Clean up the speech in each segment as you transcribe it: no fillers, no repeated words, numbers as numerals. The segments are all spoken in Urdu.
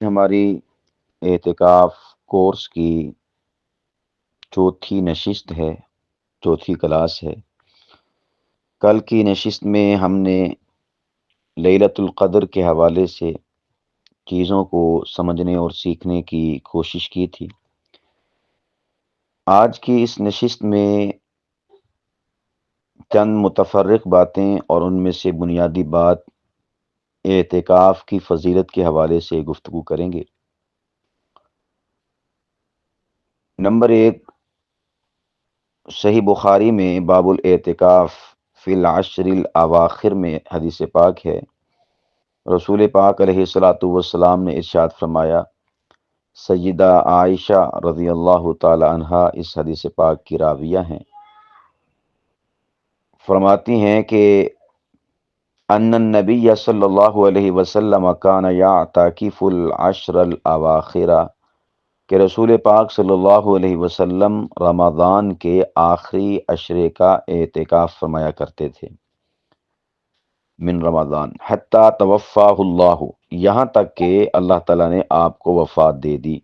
ہماری اعتکاف کورس کی چوتھی نشست ہے، چوتھی کلاس ہے۔ کل کی نشست میں ہم نے لیلۃ القدر کے حوالے سے چیزوں کو سمجھنے اور سیکھنے کی کوشش کی تھی۔ آج کی اس نشست میں چند متفرق باتیں اور ان میں سے بنیادی بات اعتکاف کی فضیلت کے حوالے سے گفتگو کریں گے۔ نمبر 1، صحیح بخاری میں باب الاعتکاف فی العشر الاواخر میں حدیث پاک ہے۔ رسول پاک علیہ الصلاۃ والسلام نے ارشاد فرمایا، سیدہ عائشہ رضی اللہ تعالی عنہا اس حدیث پاک کی راویہ ہیں، فرماتی ہیں کہ ان النبی صلی اللہ علیہ وسلم کان یعتکف العشر الاواخر، کہ رسول پاک صلی اللہ علیہ وسلم رمضان کے آخری عشرے کا اعتکاف فرمایا کرتے تھے، من رمضان حتی توفاہ اللہ، یہاں تک کہ اللہ تعالیٰ نے آپ کو وفات دے دی۔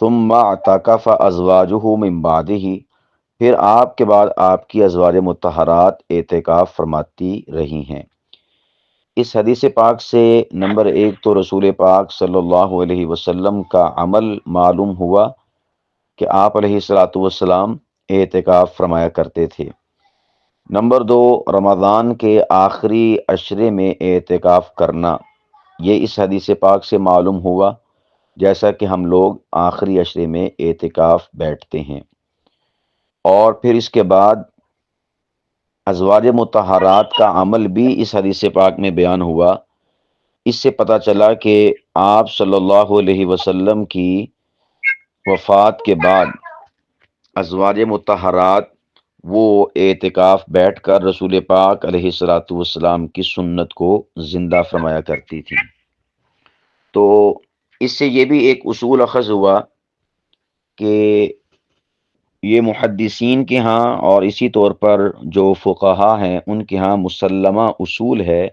ثم اعتکف ازواجہ من بعدہ، پھر آپ کے بعد آپ کی ازواج مطہرات اعتکاف فرماتی رہی ہیں۔ اس حدیث پاک سے نمبر 1 تو رسول پاک صلی اللہ علیہ وسلم کا عمل معلوم ہوا کہ آپ علیہ الصلاۃ والسلام اعتکاف فرمایا کرتے تھے۔ نمبر 2، رمضان کے آخری عشرے میں اعتکاف کرنا، یہ اس حدیث پاک سے معلوم ہوا جیسا کہ ہم لوگ آخری عشرے میں اعتکاف بیٹھتے ہیں۔ اور پھر اس کے بعد ازواج مطہرات کا عمل بھی اس حدیث پاک میں بیان ہوا۔ اس سے پتہ چلا کہ آپ صلی اللہ علیہ وسلم کی وفات کے بعد ازواج مطہرات وہ اعتکاف بیٹھ کر رسول پاک علیہ الصلاۃ والسلام کی سنت کو زندہ فرمایا کرتی تھی۔ تو اس سے یہ بھی ایک اصول اخذ ہوا کہ یہ محدثین کے ہاں اور اسی طور پر جو فقہا ہیں ان کے ہاں مسلمہ اصول ہے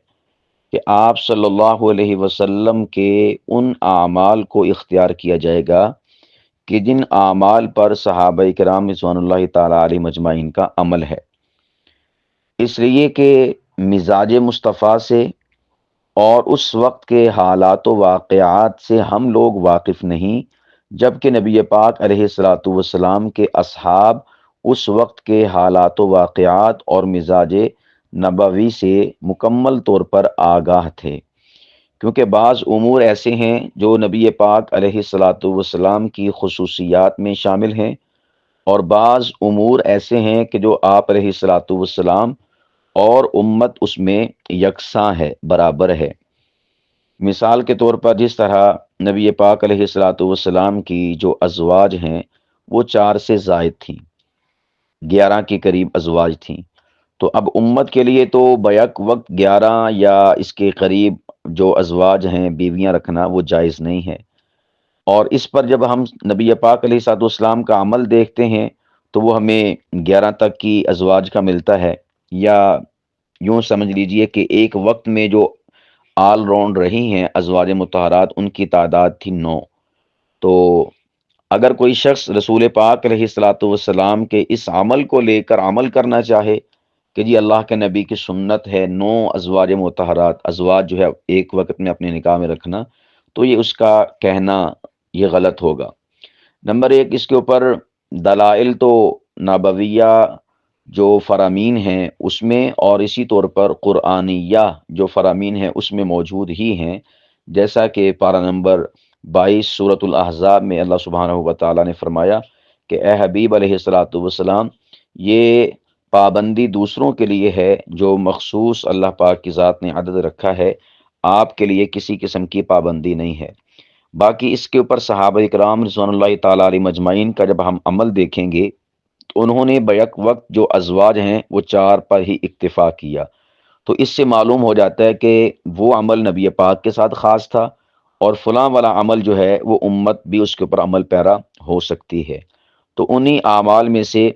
کہ آپ صلی اللہ علیہ وسلم کے ان اعمال کو اختیار کیا جائے گا کہ جن اعمال پر صحابہ کرام رضوان اللہ تعالی علیہ مجمعین کا عمل ہے، اس لیے کہ مزاج مصطفیٰ سے اور اس وقت کے حالات و واقعات سے ہم لوگ واقف نہیں، جبکہ نبی پاک علیہ الصلاۃ والسلام کے اصحاب اس وقت کے حالات و واقعات اور مزاج نبوی سے مکمل طور پر آگاہ تھے، کیونکہ بعض امور ایسے ہیں جو نبی پاک علیہ الصلاۃ والسلام کی خصوصیات میں شامل ہیں، اور بعض امور ایسے ہیں کہ جو آپ علیہ الصلاۃ والسلام اور امت اس میں یکساں ہے، برابر ہے۔ مثال کے طور پر جس طرح نبی پاک علیہ الصلاۃ والسلام کی جو ازواج ہیں وہ 4 سے زائد تھیں، 11 کے قریب ازواج تھیں، تو اب امت کے لیے تو بیک وقت 11 یا اس کے قریب جو ازواج ہیں بیویاں رکھنا وہ جائز نہیں ہے۔ اور اس پر جب ہم نبی پاک علیہ الصلوۃ والسلام کا عمل دیکھتے ہیں تو وہ ہمیں 11 تک کی ازواج کا ملتا ہے، یا یوں سمجھ لیجئے کہ ایک وقت میں جو آل راؤنڈ رہی ہیں ازواج مطہرات ان کی تعداد تھی 9۔ تو اگر کوئی شخص رسول پاک علیہ الصلوۃ والسلام کے اس عمل کو لے کر عمل کرنا چاہے کہ جی اللہ کے نبی کی سنت ہے 9 ازواج مطہرات ازواج جو ہے ایک وقت میں اپنے نکاح میں رکھنا، تو یہ اس کا کہنا یہ غلط ہوگا۔ نمبر 1، اس کے اوپر دلائل تو نبویہ جو فرامین ہیں اس میں، اور اسی طور پر قرآنیہ جو فرامین ہیں اس میں موجود ہی ہیں، جیسا کہ پارہ نمبر 22 سورۃ الاحزاب میں اللہ سبحانہ و تعالیٰ نے فرمایا کہ اے حبیب علیہ الصلوۃ والسلام، یہ پابندی دوسروں کے لیے ہے جو مخصوص اللہ پاک کی ذات نے عدد رکھا ہے، آپ کے لیے کسی قسم کی پابندی نہیں ہے۔ باقی اس کے اوپر صحابہ کرام رضوان اللہ تعالیٰ علیہ مجمعین کا جب ہم عمل دیکھیں گے تو انہوں نے بیک وقت جو ازواج ہیں وہ 4 پر ہی اکتفا کیا، تو اس سے معلوم ہو جاتا ہے کہ وہ عمل نبی پاک کے ساتھ خاص تھا، اور فلاں والا عمل جو ہے وہ امت بھی اس کے اوپر عمل پیرا ہو سکتی ہے۔ تو انہی اعمال میں سے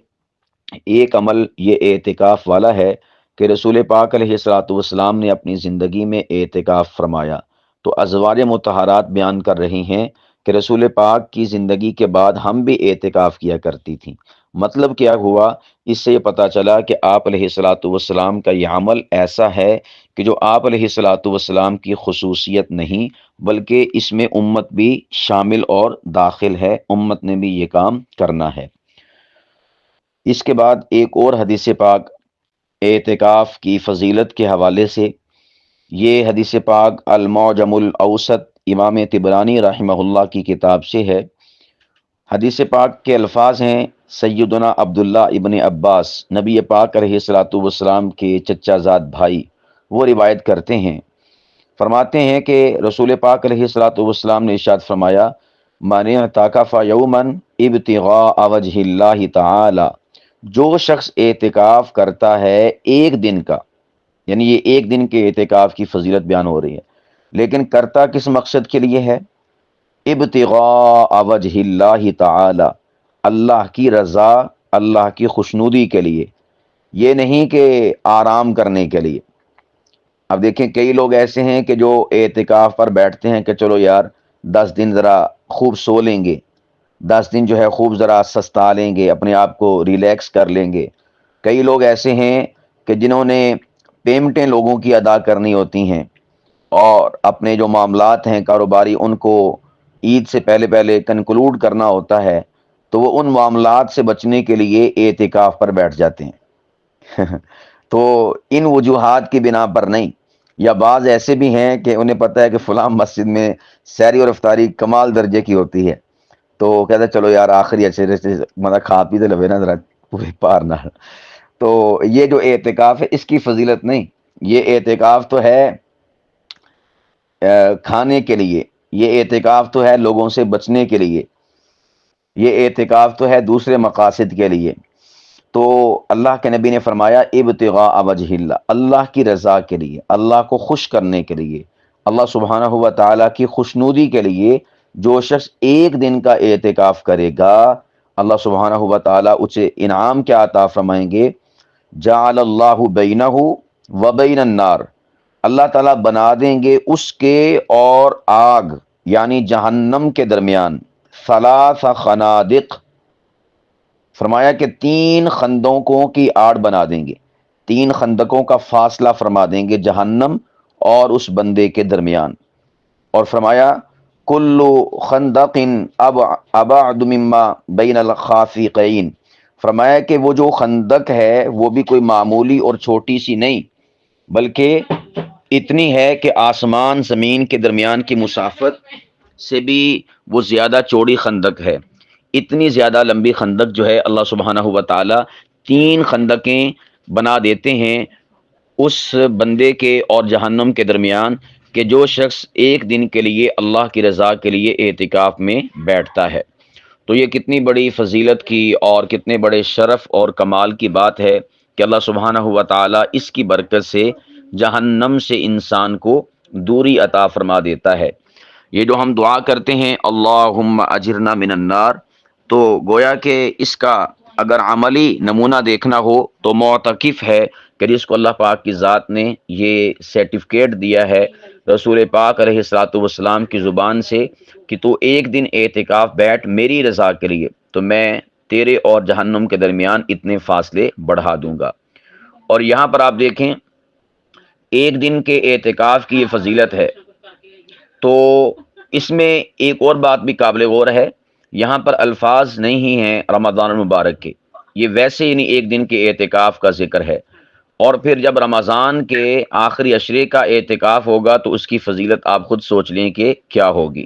ایک عمل یہ اعتکاف والا ہے کہ رسول پاک علیہ الصلوۃ والسلام نے اپنی زندگی میں اعتکاف فرمایا۔ تو ازواج مطہرات بیان کر رہی ہیں کہ رسول پاک کی زندگی کے بعد ہم بھی اعتکاف کیا کرتی تھیں۔ مطلب کیا ہوا؟ اس سے یہ پتہ چلا کہ آپ علیہ الصلاۃ والسلام کا یہ عمل ایسا ہے کہ جو آپ علیہ الصلاۃ والسلام کی خصوصیت نہیں، بلکہ اس میں امت بھی شامل اور داخل ہے، امت نے بھی یہ کام کرنا ہے۔ اس کے بعد ایک اور حدیث پاک اعتکاف کی فضیلت کے حوالے سے، یہ حدیث پاک المعجم الاوسط امام طبرانی رحمہ اللہ کی کتاب سے ہے۔ حدیث پاک کے الفاظ ہیں: سیدنا عبداللہ ابن عباس، نبی پاک علیہ الصلاۃ والسلام کے چچا زاد بھائی، وہ روایت کرتے ہیں، فرماتے ہیں کہ رسول پاک علیہ الصلاۃ والسلام نے ارشاد فرمایا: من اعتکف یوما ابتغاء وجہ اللہ تعالی، جو شخص اعتکاف کرتا ہے ایک دن کا، یعنی یہ ایک دن کے اعتکاف کی فضیلت بیان ہو رہی ہے، لیکن کرتا کس مقصد کے لیے ہے؟ ابتغاء وجہ اللہ تعالی، اللہ کی رضا، اللہ کی خوشنودی کے لیے، یہ نہیں کہ آرام کرنے کے لیے۔ اب دیکھیں کئی لوگ ایسے ہیں کہ جو اعتکاف پر بیٹھتے ہیں کہ چلو یار 10 دن ذرا خوب سو لیں گے، 10 دن جو ہے خوب ذرا سستا لیں گے، اپنے آپ کو ریلیکس کر لیں گے۔ کئی لوگ ایسے ہیں کہ جنہوں نے پیمنٹیں لوگوں کی ادا کرنی ہوتی ہیں اور اپنے جو معاملات ہیں کاروباری ان کو عید سے پہلے پہلے کنکلوڈ کرنا ہوتا ہے، تو وہ ان معاملات سے بچنے کے لیے اعتکاف پر بیٹھ جاتے ہیں۔ تو ان وجوہات کی بنا پر نہیں، یا بعض ایسے بھی ہیں کہ انہیں پتہ ہے کہ فلاں مسجد میں سحری اور افطاری کمال درجے کی ہوتی ہے، تو کہتے چلو یار آخری اچھے سے مطلب کھا پی تو لبے نا ذرا پورے پار نہ۔ تو یہ جو اعتکاف ہے اس کی فضیلت نہیں، یہ اعتکاف تو ہے کھانے کے لیے، یہ اعتکاف تو ہے لوگوں سے بچنے کے لیے، یہ اعتکاف تو ہے دوسرے مقاصد کے لیے۔ تو اللہ کے نبی نے فرمایا ابتغاء وجہ اللہ، اللہ کی رضا کے لیے، اللہ کو خوش کرنے کے لیے، اللہ سبحانہ و تعالیٰ کی خوشنودی کے لیے جو شخص ایک دن کا اعتکاف کرے گا، اللہ سبحانہ و تعالیٰ اسے انعام کیا عطا فرمائیں گے؟ جعل اللہ بینہ و بین النار، اللہ تعالیٰ بنا دیں گے اس کے اور آگ یعنی جہنم کے درمیان ثلاث خنادق، فرمایا کہ 3 خندقوں کی آڑ بنا دیں گے، 3 خندقوں کا فاصلہ فرما دیں گے جہنم اور اس بندے کے درمیان، اور فرمایا کل خندق ابعد مما بین الخافقین، فرمایا کہ وہ جو خندق ہے وہ بھی کوئی معمولی اور چھوٹی سی نہیں، بلکہ اتنی ہے کہ آسمان زمین کے درمیان کی مسافت سے بھی وہ زیادہ چوڑی خندق ہے۔ اتنی زیادہ لمبی خندق جو ہے اللہ سبحانہ و تعالی 3 خندقیں بنا دیتے ہیں اس بندے کے اور جہنم کے درمیان، کہ جو شخص ایک دن کے لیے اللہ کی رضا کے لیے اعتکاف میں بیٹھتا ہے۔ تو یہ کتنی بڑی فضیلت کی اور کتنے بڑے شرف اور کمال کی بات ہے کہ اللہ سبحانہ و تعالی اس کی برکت سے جہنم سے انسان کو دوری عطا فرما دیتا ہے۔ یہ جو ہم دعا کرتے ہیں اللہم اجرنا من النار، تو گویا کہ اس کا اگر عملی نمونہ دیکھنا ہو تو معتکف ہے کہ جس کو اللہ پاک کی ذات نے یہ سرٹیفکیٹ دیا ہے رسول پاک علیہ الصلوۃ والسلام کی زبان سے کہ تو ایک دن اعتکاف بیٹھ میری رضا کے لیے، تو میں تیرے اور جہنم کے درمیان اتنے فاصلے بڑھا دوں گا۔ اور یہاں پر آپ دیکھیں ایک دن کے اعتکاف کی یہ فضیلت ہے، تو اس میں ایک اور بات بھی قابل غور ہے، یہاں پر الفاظ نہیں ہیں رمضان المبارک کے، یہ ویسے ہی نہیں ایک دن کے اعتکاف کا ذکر ہے، اور پھر جب رمضان کے آخری عشرے کا اعتکاف ہوگا تو اس کی فضیلت آپ خود سوچ لیں کہ کیا ہوگی،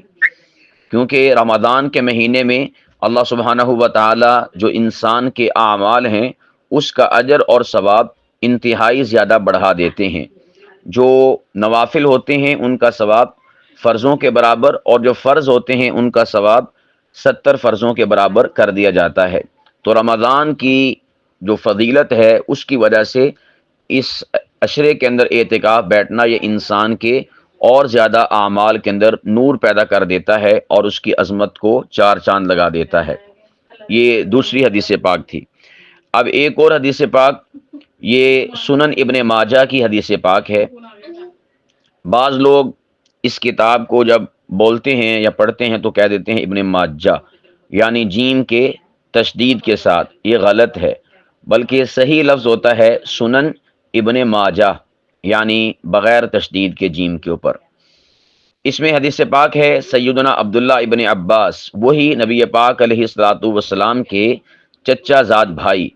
کیونکہ رمضان کے مہینے میں اللہ سبحانہ و تعالی جو انسان کے اعمال ہیں اس کا اجر اور ثواب انتہائی زیادہ بڑھا دیتے ہیں۔ جو نوافل ہوتے ہیں ان کا ثواب فرضوں کے برابر، اور جو فرض ہوتے ہیں ان کا ثواب 70 فرضوں کے برابر کر دیا جاتا ہے۔ تو رمضان کی جو فضیلت ہے اس کی وجہ سے اس عشرے کے اندر اعتکاف بیٹھنا یہ انسان کے اور زیادہ اعمال کے اندر نور پیدا کر دیتا ہے اور اس کی عظمت کو 4 چاند لگا دیتا ہے۔ یہ دوسری حدیث پاک تھی۔ اب ایک اور حدیث پاک، یہ سنن ابن ماجہ کی حدیث پاک ہے۔ بعض لوگ اس کتاب کو جب بولتے ہیں یا پڑھتے ہیں تو کہہ دیتے ہیں ابن ماجہ، یعنی جیم کے تشدید کے ساتھ، یہ غلط ہے، بلکہ صحیح لفظ ہوتا ہے سنن ابن ماجہ، یعنی بغیر تشدید کے جیم کے اوپر۔ اس میں حدیث پاک ہے سیدنا عبداللہ ابن عباس، وہی نبی پاک علیہ الصلوۃ والسلام کے چچا زاد بھائی،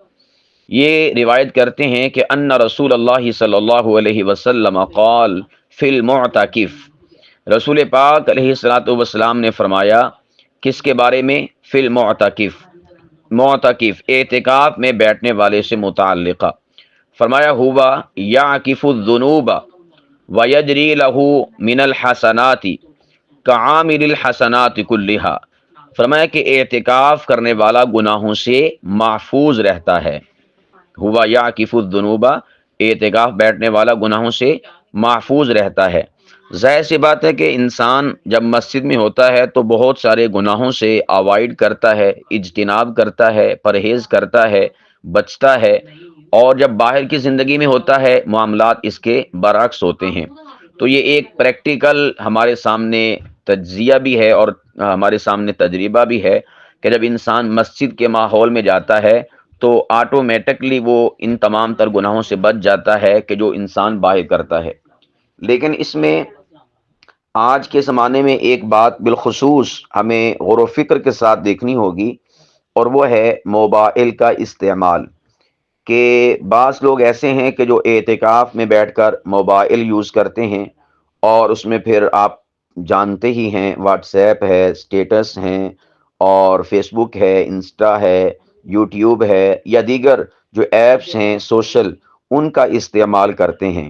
یہ روایت کرتے ہیں کہ ان رسول اللہ صلی اللہ علیہ وسلم قال فی المعتکف، رسول پاک علیہ الصلوۃ والسلام نے فرمایا کس کے بارے میں؟ فی المعتکف، معتکف اعتکاف میں بیٹھنے والے سے متعلقہ، فرمایا ہوا یعکف الذنوب ویجری لہ من الحسنات کعامل الحسنات کلہا، فرمایا کہ اعتکاف کرنے والا گناہوں سے محفوظ رہتا ہے، ہوا یعکف الذنوب، اعتکاف بیٹھنے والا گناہوں سے محفوظ رہتا ہے۔ ظاہر سی بات ہے کہ انسان جب مسجد میں ہوتا ہے تو بہت سارے گناہوں سے اوائڈ کرتا ہے، اجتناب کرتا ہے، پرہیز کرتا ہے، بچتا ہے، اور جب باہر کی زندگی میں ہوتا ہے معاملات اس کے برعکس ہوتے ہیں۔ تو یہ ایک پریکٹیکل ہمارے سامنے تجزیہ بھی ہے اور ہمارے سامنے تجربہ بھی ہے کہ جب انسان مسجد کے ماحول میں جاتا ہے تو آٹومیٹکلی وہ ان تمام تر گناہوں سے بچ جاتا ہے کہ جو انسان باہر کرتا ہے۔ لیکن اس میں آج کے زمانے میں ایک بات بالخصوص ہمیں غور و فکر کے ساتھ دیکھنی ہوگی، اور وہ ہے موبائل کا استعمال، کہ بعض لوگ ایسے ہیں کہ جو اعتکاف میں بیٹھ کر موبائل یوز کرتے ہیں، اور اس میں پھر آپ جانتے ہی ہیں واٹس ایپ ہے، اسٹیٹس ہیں، اور فیس بک ہے، انسٹا ہے، یوٹیوب ہے، یا دیگر جو ایپس ہیں سوشل، ان کا استعمال کرتے ہیں۔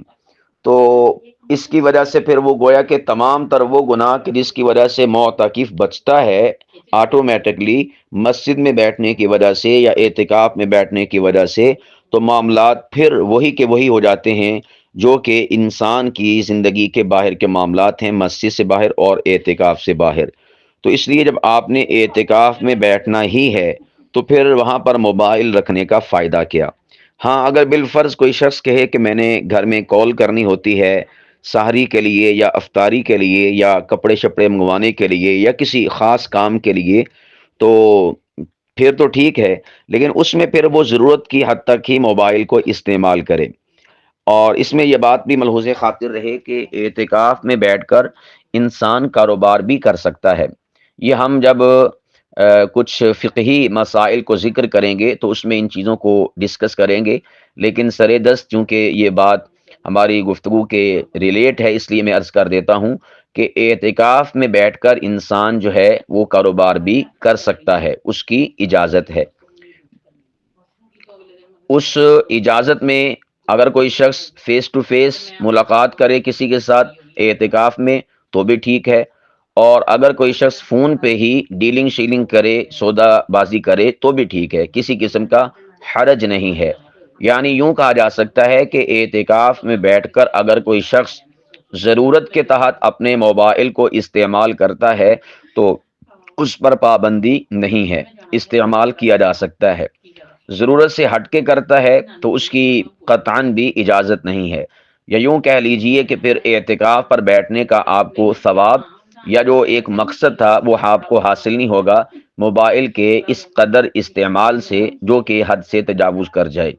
تو اس کی وجہ سے پھر وہ گویا کہ تمام تر وہ گناہ کہ جس کی وجہ سے معتکف بچتا ہے آٹومیٹکلی مسجد میں بیٹھنے کی وجہ سے یا اعتکاف میں بیٹھنے کی وجہ سے، تو معاملات پھر وہی کے وہی ہو جاتے ہیں جو کہ انسان کی زندگی کے باہر کے معاملات ہیں، مسجد سے باہر اور اعتکاف سے باہر۔ تو اس لیے جب آپ نے اعتکاف میں بیٹھنا ہی ہے تو پھر وہاں پر موبائل رکھنے کا فائدہ کیا؟ ہاں، اگر بالفرض کوئی شخص کہے کہ میں نے گھر میں کال کرنی ہوتی ہے سحری کے لیے یا افطاری کے لیے یا کپڑے شپڑے منگوانے کے لیے یا کسی خاص کام کے لیے، تو پھر تو ٹھیک ہے، لیکن اس میں پھر وہ ضرورت کی حد تک ہی موبائل کو استعمال کرے۔ اور اس میں یہ بات بھی ملحوظ خاطر رہے کہ اعتکاف میں بیٹھ کر انسان کاروبار بھی کر سکتا ہے۔ یہ ہم جب کچھ فقہی مسائل کو ذکر کریں گے تو اس میں ان چیزوں کو ڈسکس کریں گے، لیکن سر دست چونکہ یہ بات ہماری گفتگو کے ریلیٹ ہے، اس لیے میں عرض کر دیتا ہوں کہ اعتکاف میں بیٹھ کر انسان جو ہے وہ کاروبار بھی کر سکتا ہے، اس کی اجازت ہے۔ اس اجازت میں اگر کوئی شخص فیس ٹو فیس ملاقات کرے کسی کے ساتھ اعتکاف میں تو بھی ٹھیک ہے، اور اگر کوئی شخص فون پہ ہی ڈیلنگ شیلنگ کرے، سودا بازی کرے تو بھی ٹھیک ہے، کسی قسم کا حرج نہیں ہے۔ یعنی یوں کہا جا سکتا ہے کہ اعتکاف میں بیٹھ کر اگر کوئی شخص ضرورت کے تحت اپنے موبائل کو استعمال کرتا ہے تو اس پر پابندی نہیں ہے، استعمال کیا جا سکتا ہے۔ ضرورت سے ہٹ کے کرتا ہے تو اس کی قطعاً بھی اجازت نہیں ہے، یا یوں کہہ لیجئے کہ پھر اعتکاف پر بیٹھنے کا آپ کو ثواب یا جو ایک مقصد تھا وہ آپ کو حاصل نہیں ہوگا موبائل کے اس قدر استعمال سے جو کہ حد سے تجاوز کر جائے۔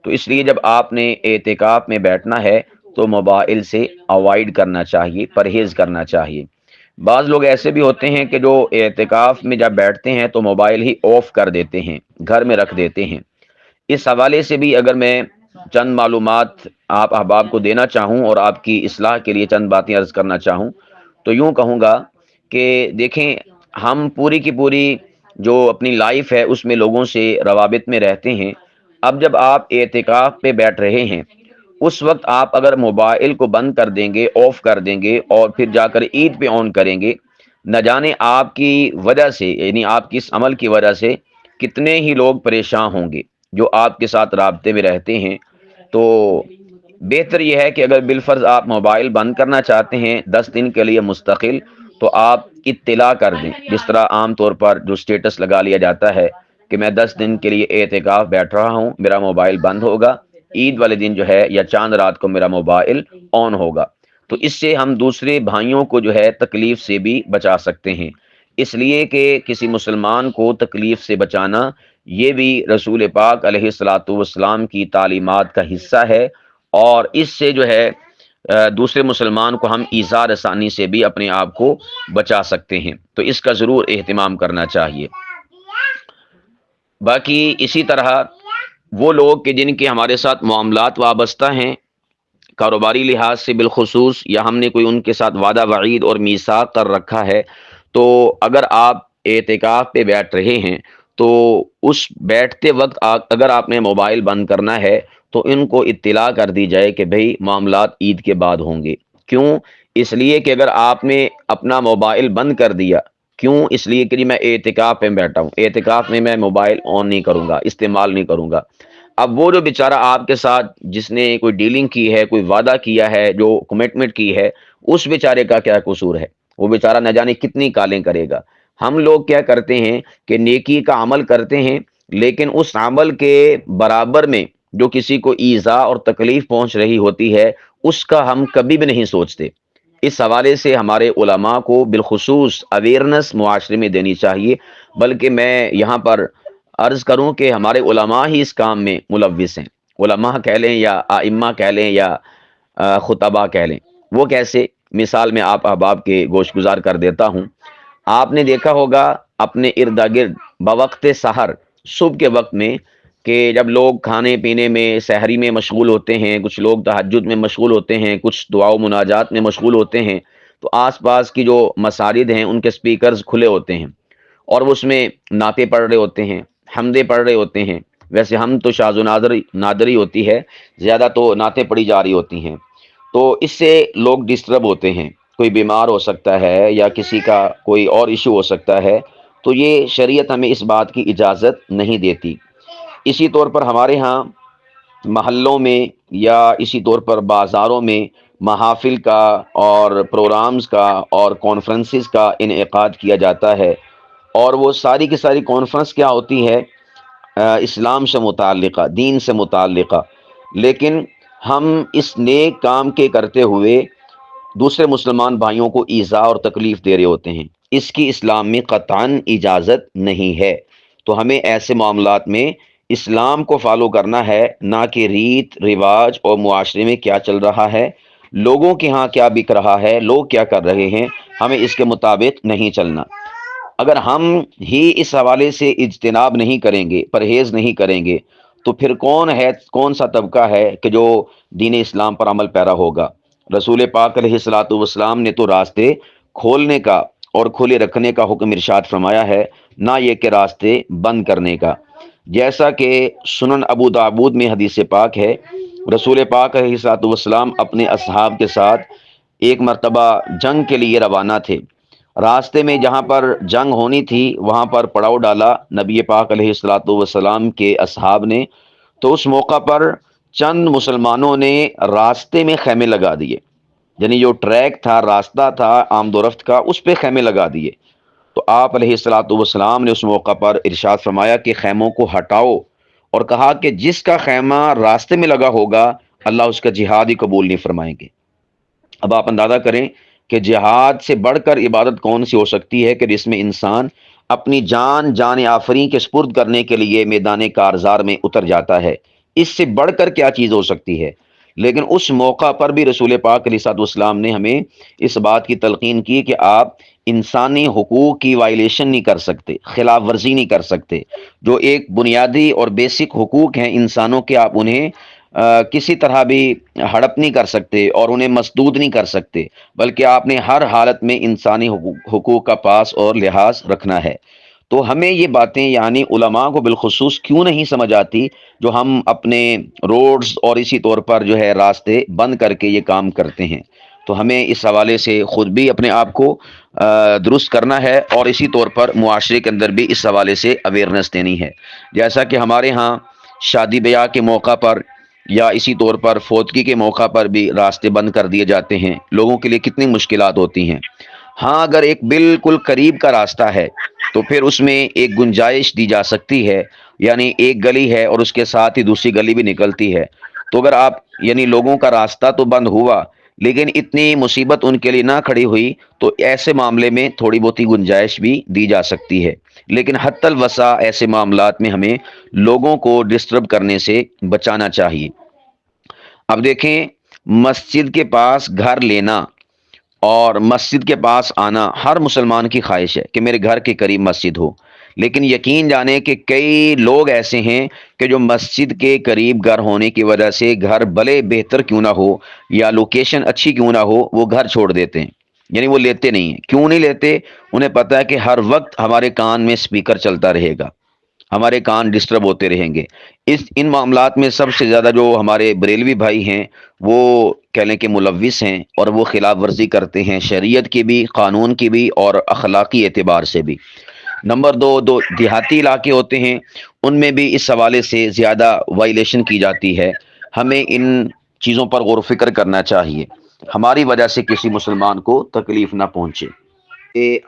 تو اس لیے جب آپ نے اعتکاف میں بیٹھنا ہے تو موبائل سے اوائڈ کرنا چاہیے، پرہیز کرنا چاہیے۔ بعض لوگ ایسے بھی ہوتے ہیں کہ جو اعتکاف میں جب بیٹھتے ہیں تو موبائل ہی آف کر دیتے ہیں، گھر میں رکھ دیتے ہیں۔ اس حوالے سے بھی اگر میں چند معلومات آپ احباب کو دینا چاہوں اور آپ کی اصلاح کے لیے چند باتیں عرض کرنا چاہوں تو یوں کہوں گا کہ دیکھیں، ہم پوری کی پوری جو اپنی لائف ہے اس میں لوگوں سے روابط میں رہتے ہیں۔ اب جب آپ اعتکاف پہ بیٹھ رہے ہیں اس وقت آپ اگر موبائل کو بند کر دیں گے، آف کر دیں گے، اور پھر جا کر عید پہ آن کریں گے، نہ جانے آپ کی وجہ سے، یعنی آپ کی اس عمل کی وجہ سے کتنے ہی لوگ پریشان ہوں گے جو آپ کے ساتھ رابطے میں رہتے ہیں۔ تو بہتر یہ ہے کہ اگر بالفرض آپ موبائل بند کرنا چاہتے ہیں 10 دن کے لیے مستقل، تو آپ اطلاع کر دیں، جس طرح عام طور پر جو سٹیٹس لگا لیا جاتا ہے کہ میں 10 دن کے لیے اعتکاف بیٹھ رہا ہوں، میرا موبائل بند ہوگا، عید والے دن جو ہے یا چاند رات کو میرا موبائل آن ہوگا۔ تو اس سے ہم دوسرے بھائیوں کو جو ہے تکلیف سے بھی بچا سکتے ہیں۔ اس لیے کہ کسی مسلمان کو تکلیف سے بچانا یہ بھی رسول پاک علیہ الصلاۃ والسلام کی تعلیمات کا حصہ ہے، اور اس سے جو ہے دوسرے مسلمان کو ہم ایذا رسانی سے بھی اپنے آپ کو بچا سکتے ہیں، تو اس کا ضرور اہتمام کرنا چاہیے۔ باقی اسی طرح وہ لوگ کہ جن کے ہمارے ساتھ معاملات وابستہ ہیں کاروباری لحاظ سے بالخصوص، یا ہم نے کوئی ان کے ساتھ وعدہ وعید اور میثاق کر رکھا ہے، تو اگر آپ اعتکاف پہ بیٹھ رہے ہیں تو اس بیٹھتے وقت اگر آپ نے موبائل بند کرنا ہے تو ان کو اطلاع کر دی جائے کہ بھئی معاملات عید کے بعد ہوں گے۔ کیوں؟ اس لیے کہ اگر آپ نے اپنا موبائل بند کر دیا، کیوں؟ اس لیے کہ جی میں اعتکاف پہ بیٹھا ہوں، اعتکاف میں موبائل آن نہیں کروں گا، استعمال نہیں کروں گا۔ اب وہ جو بیچارہ آپ کے ساتھ جس نے کوئی ڈیلنگ کی ہے، کوئی وعدہ کیا ہے، جو کمٹمنٹ کی ہے، اس بیچارے کا کیا قصور ہے؟ وہ بیچارہ نہ جانے کتنی کالیں کرے گا۔ ہم لوگ کیا کرتے ہیں کہ نیکی کا عمل کرتے ہیں، لیکن اس عمل کے برابر میں جو کسی کو ایذا اور تکلیف پہنچ رہی ہوتی ہے اس کا ہم کبھی بھی نہیں سوچتے۔ اس حوالے سے ہمارے علماء کو بالخصوص اویئرنس معاشرے میں دینی چاہیے، بلکہ میں یہاں پر عرض کروں کہ ہمارے علماء ہی اس کام میں ملوث ہیں۔ علماء کہہ لیں یا ائمہ کہہ لیں یا خطبہ کہہ لیں۔ وہ کیسے؟ مثال میں آپ احباب کے گوش گزار کر دیتا ہوں۔ آپ نے دیکھا ہوگا اپنے ارد گرد بوقت سحر، صبح کے وقت میں، کہ جب لوگ کھانے پینے میں سحری میں مشغول ہوتے ہیں، کچھ لوگ تہجد میں مشغول ہوتے ہیں، کچھ دعا و مناجات میں مشغول ہوتے ہیں، تو آس پاس کی جو مساجد ہیں ان کے سپیکرز کھلے ہوتے ہیں اور وہ اس میں نعتیں پڑھ رہے ہوتے ہیں، حمدیں پڑھ رہے ہوتے ہیں۔ ویسے ہم تو شاذ و نادری ہوتی ہے، زیادہ تو نعتیں پڑھی جا رہی ہوتی ہیں، تو اس سے لوگ ڈسٹرب ہوتے ہیں۔ کوئی بیمار ہو سکتا ہے یا کسی کا کوئی اور ایشو ہو سکتا ہے، تو یہ شریعت ہمیں اس بات کی اجازت نہیں دیتی۔ اسی طور پر ہمارے ہاں محلوں میں یا اسی طور پر بازاروں میں محافل کا اور پروگرامز کا اور کانفرنسز کا انعقاد کیا جاتا ہے، اور وہ ساری کی ساری کانفرنس کیا ہوتی ہے؟ اسلام سے متعلقہ، دین سے متعلقہ، لیکن ہم اس نیک کام کے کرتے ہوئے دوسرے مسلمان بھائیوں کو ایذا اور تکلیف دے رہے ہوتے ہیں۔ اس کی اسلام میں قطعاً اجازت نہیں ہے۔ تو ہمیں ایسے معاملات میں اسلام کو فالو کرنا ہے، نہ کہ ریت رواج اور معاشرے میں کیا چل رہا ہے، لوگوں کے ہاں کیا بک رہا ہے، لوگ کیا کر رہے ہیں، ہمیں اس کے مطابق نہیں چلنا۔ اگر ہم ہی اس حوالے سے اجتناب نہیں کریں گے، پرہیز نہیں کریں گے، تو پھر کون سا طبقہ ہے کہ جو دین اسلام پر عمل پیرا ہوگا؟ رسول پاک علیہ الصلاۃ والسلام نے تو راستے کھولنے کا اور کھلے رکھنے کا حکم ارشاد فرمایا ہے، نہ یہ کہ راستے بند کرنے کا۔ جیسا کہ سنن ابو داود میں حدیث پاک ہے، رسول پاک علیہ الصلاۃ والسلام اپنے اصحاب کے ساتھ ایک مرتبہ جنگ کے لیے روانہ تھے۔ راستے میں جہاں پر جنگ ہونی تھی وہاں پر پڑاؤ ڈالا نبی پاک علیہ الصلاۃ والسلام کے اصحاب نے، تو اس موقع پر چند مسلمانوں نے راستے میں خیمے لگا دیے، یعنی جو ٹریک تھا، راستہ تھا آمد و رفت کا، اس پہ خیمے لگا دیے۔ تو آپ علیہ الصلاۃ والسلام نے اس موقع پر ارشاد فرمایا کہ خیموں کو ہٹاؤ، اور کہا کہ جس کا خیمہ راستے میں لگا ہوگا اللہ اس کا جہاد ہی قبول نہیں فرمائیں گے۔ اب آپ اندازہ کریں کہ جہاد سے بڑھ کر عبادت کون سی ہو سکتی ہے کہ جس میں انسان اپنی جان آفرین کے سپرد کرنے کے لیے میدان کارزار میں اتر جاتا ہے۔ اس سے بڑھ کر کیا چیز ہو سکتی ہے؟ لیکن اس موقع پر بھی رسول پاک علیہ الصلوۃ والسلام نے ہمیں اس بات کی تلقین کی کہ آپ انسانی حقوق کی وائلیشن نہیں کر سکتے، خلاف ورزی نہیں کر سکتے۔ جو ایک بنیادی اور بیسک حقوق ہیں انسانوں کے، آپ انہیں کسی طرح بھی ہڑپ نہیں کر سکتے اور انہیں مسدود نہیں کر سکتے، بلکہ آپ نے ہر حالت میں انسانی حقوق کا پاس اور لحاظ رکھنا ہے۔ تو ہمیں یہ باتیں یعنی علماء کو بالخصوص کیوں نہیں سمجھ آتی، جو ہم اپنے روڈز اور اسی طور پر جو ہے راستے بند کر کے یہ کام کرتے ہیں؟ تو ہمیں اس حوالے سے خود بھی اپنے آپ کو درست کرنا ہے، اور اسی طور پر معاشرے کے اندر بھی اس حوالے سے اویئرنیس دینی ہے۔ جیسا کہ ہمارے ہاں شادی بیاہ کے موقع پر یا اسی طور پر فوتگی کے موقع پر بھی راستے بند کر دیے جاتے ہیں، لوگوں کے لیے کتنی مشکلات ہوتی ہیں۔ ہاں اگر ایک بالکل قریب کا راستہ ہے تو پھر اس میں ایک گنجائش دی جا سکتی ہے، یعنی ایک گلی ہے اور اس کے ساتھ ہی دوسری گلی بھی نکلتی ہے، تو اگر آپ یعنی لوگوں کا راستہ تو بند ہوا، لیکن اتنی مصیبت ان کے لیے نہ کھڑی ہوئی تو ایسے معاملے میں تھوڑی بہت گنجائش بھی دی جا سکتی ہے، لیکن حتی الوسع ایسے معاملات میں ہمیں لوگوں کو ڈسٹرب کرنے سے بچانا چاہیے۔ اب دیکھیں، مسجد کے پاس گھر لینا اور مسجد کے پاس آنا ہر مسلمان کی خواہش ہے کہ میرے گھر کے قریب مسجد ہو، لیکن یقین جانے کہ کئی لوگ ایسے ہیں کہ جو مسجد کے قریب گھر ہونے کی وجہ سے گھر بھلے بہتر کیوں نہ ہو یا لوکیشن اچھی کیوں نہ ہو وہ گھر چھوڑ دیتے ہیں، یعنی وہ لیتے نہیں ہیں۔ کیوں نہیں لیتے؟ انہیں پتہ ہے کہ ہر وقت ہمارے کان میں سپیکر چلتا رہے گا، ہمارے کان ڈسٹرب ہوتے رہیں گے۔ ان معاملات میں سب سے زیادہ جو ہمارے بریلوی بھائی ہیں وہ کہہ لیں کہ ملوث ہیں، اور وہ خلاف ورزی کرتے ہیں شریعت کی بھی، قانون کی بھی، اور اخلاقی اعتبار سے بھی۔ نمبر دو دیہاتی علاقے ہوتے ہیں، ان میں بھی اس حوالے سے زیادہ وائلیشن کی جاتی ہے۔ ہمیں ان چیزوں پر غور و فکر کرنا چاہیے، ہماری وجہ سے کسی مسلمان کو تکلیف نہ پہنچے۔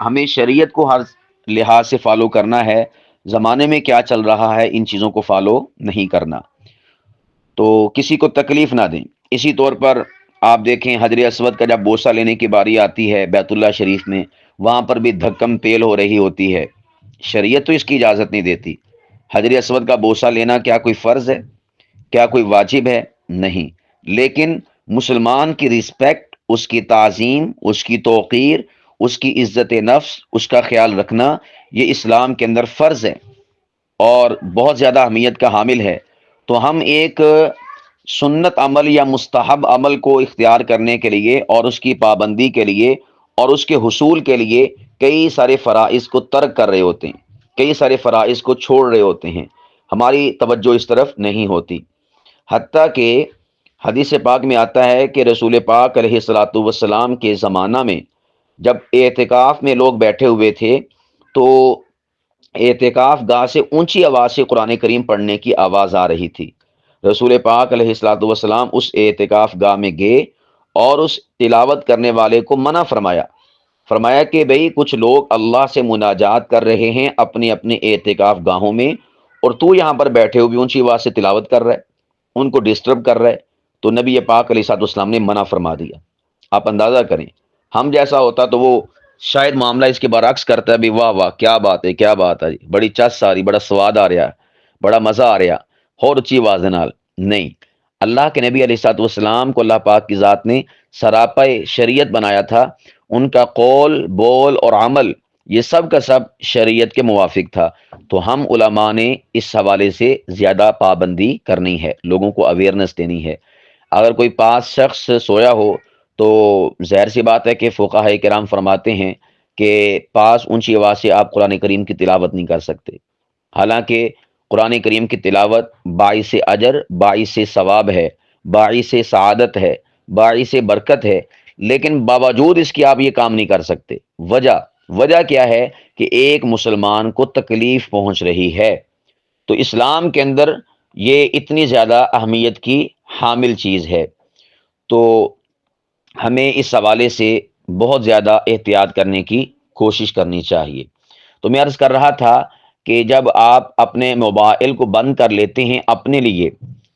ہمیں شریعت کو ہر لحاظ سے فالو کرنا ہے، زمانے میں کیا چل رہا ہے ان چیزوں کو فالو نہیں کرنا، تو کسی کو تکلیف نہ دیں۔ اسی طور پر آپ دیکھیں، حجر اسود کا جب بوسہ لینے کی باری آتی ہے بیت اللہ شریف میں، وہاں پر بھی دھکم پیل ہو رہی ہوتی ہے، شریعت تو اس کی اجازت نہیں دیتی۔ حجر اسود کا بوسہ لینا کیا کوئی فرض ہے؟ کیا کوئی واجب ہے؟ نہیں، لیکن مسلمان کی رسپیکٹ، اس کی تعظیم، اس کی توقیر، اس کی عزت نفس، اس کا خیال رکھنا، یہ اسلام کے اندر فرض ہے اور بہت زیادہ اہمیت کا حامل ہے۔ تو ہم ایک سنت عمل یا مستحب عمل کو اختیار کرنے کے لیے اور اس کی پابندی کے لیے اور اس کے حصول کے لیے کئی سارے فرائض کو ترک کر رہے ہوتے ہیں، کئی سارے فرائض کو چھوڑ رہے ہوتے ہیں، ہماری توجہ اس طرف نہیں ہوتی۔ حتیٰ کہ حدیث پاک میں آتا ہے کہ رسول پاک علیہ الصلاۃ والسلام کے زمانہ میں جب اعتکاف میں لوگ بیٹھے ہوئے تھے تو اعتکاف گاہ سے اونچی آواز سے قرآن کریم پڑھنے کی آواز آ رہی تھی۔ رسول پاک علیہ الصلاۃ والسلام اس اعتکاف گاہ میں گئے اور اس تلاوت کرنے والے کو منع فرمایا کہ بھئی کچھ لوگ اللہ سے مناجات کر رہے ہیں اپنے اپنے اعتکاف گاہوں میں، اور تو یہاں پر بیٹھے ہوئے اونچی آواز سے تلاوت کر رہا ہے، ان کو ڈسٹرب کر رہا ہے۔ تو نبی پاک علیہ الصلوۃ والسلام نے منع فرما دیا۔ آپ اندازہ کریں، ہم جیسا ہوتا تو وہ شاید معاملہ اس کے برعکس کرتا ہے، بھی واہ واہ کیا بات ہے، کیا بات ہے، بڑی چس آ رہی، بڑا سواد آ رہا، بڑا مزہ آ رہا، اور اچھی آواز نال۔ نہیں، اللہ کے نبی علیہ الصلوۃ والسلام کو اللہ پاک کی ذات نے سراپا شریعت بنایا تھا، ان کا قول، بول اور عمل یہ سب کا سب شریعت کے موافق تھا۔ تو ہم علماء نے اس حوالے سے زیادہ پابندی کرنی ہے، لوگوں کو اویئرنیس دینی ہے۔ اگر کوئی پاس شخص سویا ہو تو ظاہر سی بات ہے کہ فقہاء کرام فرماتے ہیں کہ پاس اونچی آواز سے آپ قرآن کریم کی تلاوت نہیں کر سکتے، حالانکہ قرآن کریم کی تلاوت باعث اجر، باعث ثواب ہے، باعث سعادت ہے، باعث برکت ہے، لیکن باوجود اس کی آپ یہ کام نہیں کر سکتے۔ وجہ کیا ہے؟ کہ ایک مسلمان کو تکلیف پہنچ رہی ہے۔ تو اسلام کے اندر یہ اتنی زیادہ اہمیت کی حامل چیز ہے، تو ہمیں اس حوالے سے بہت زیادہ احتیاط کرنے کی کوشش کرنی چاہیے۔ تو میں عرض کر رہا تھا کہ جب آپ اپنے موبائل کو بند کر لیتے ہیں اپنے لیے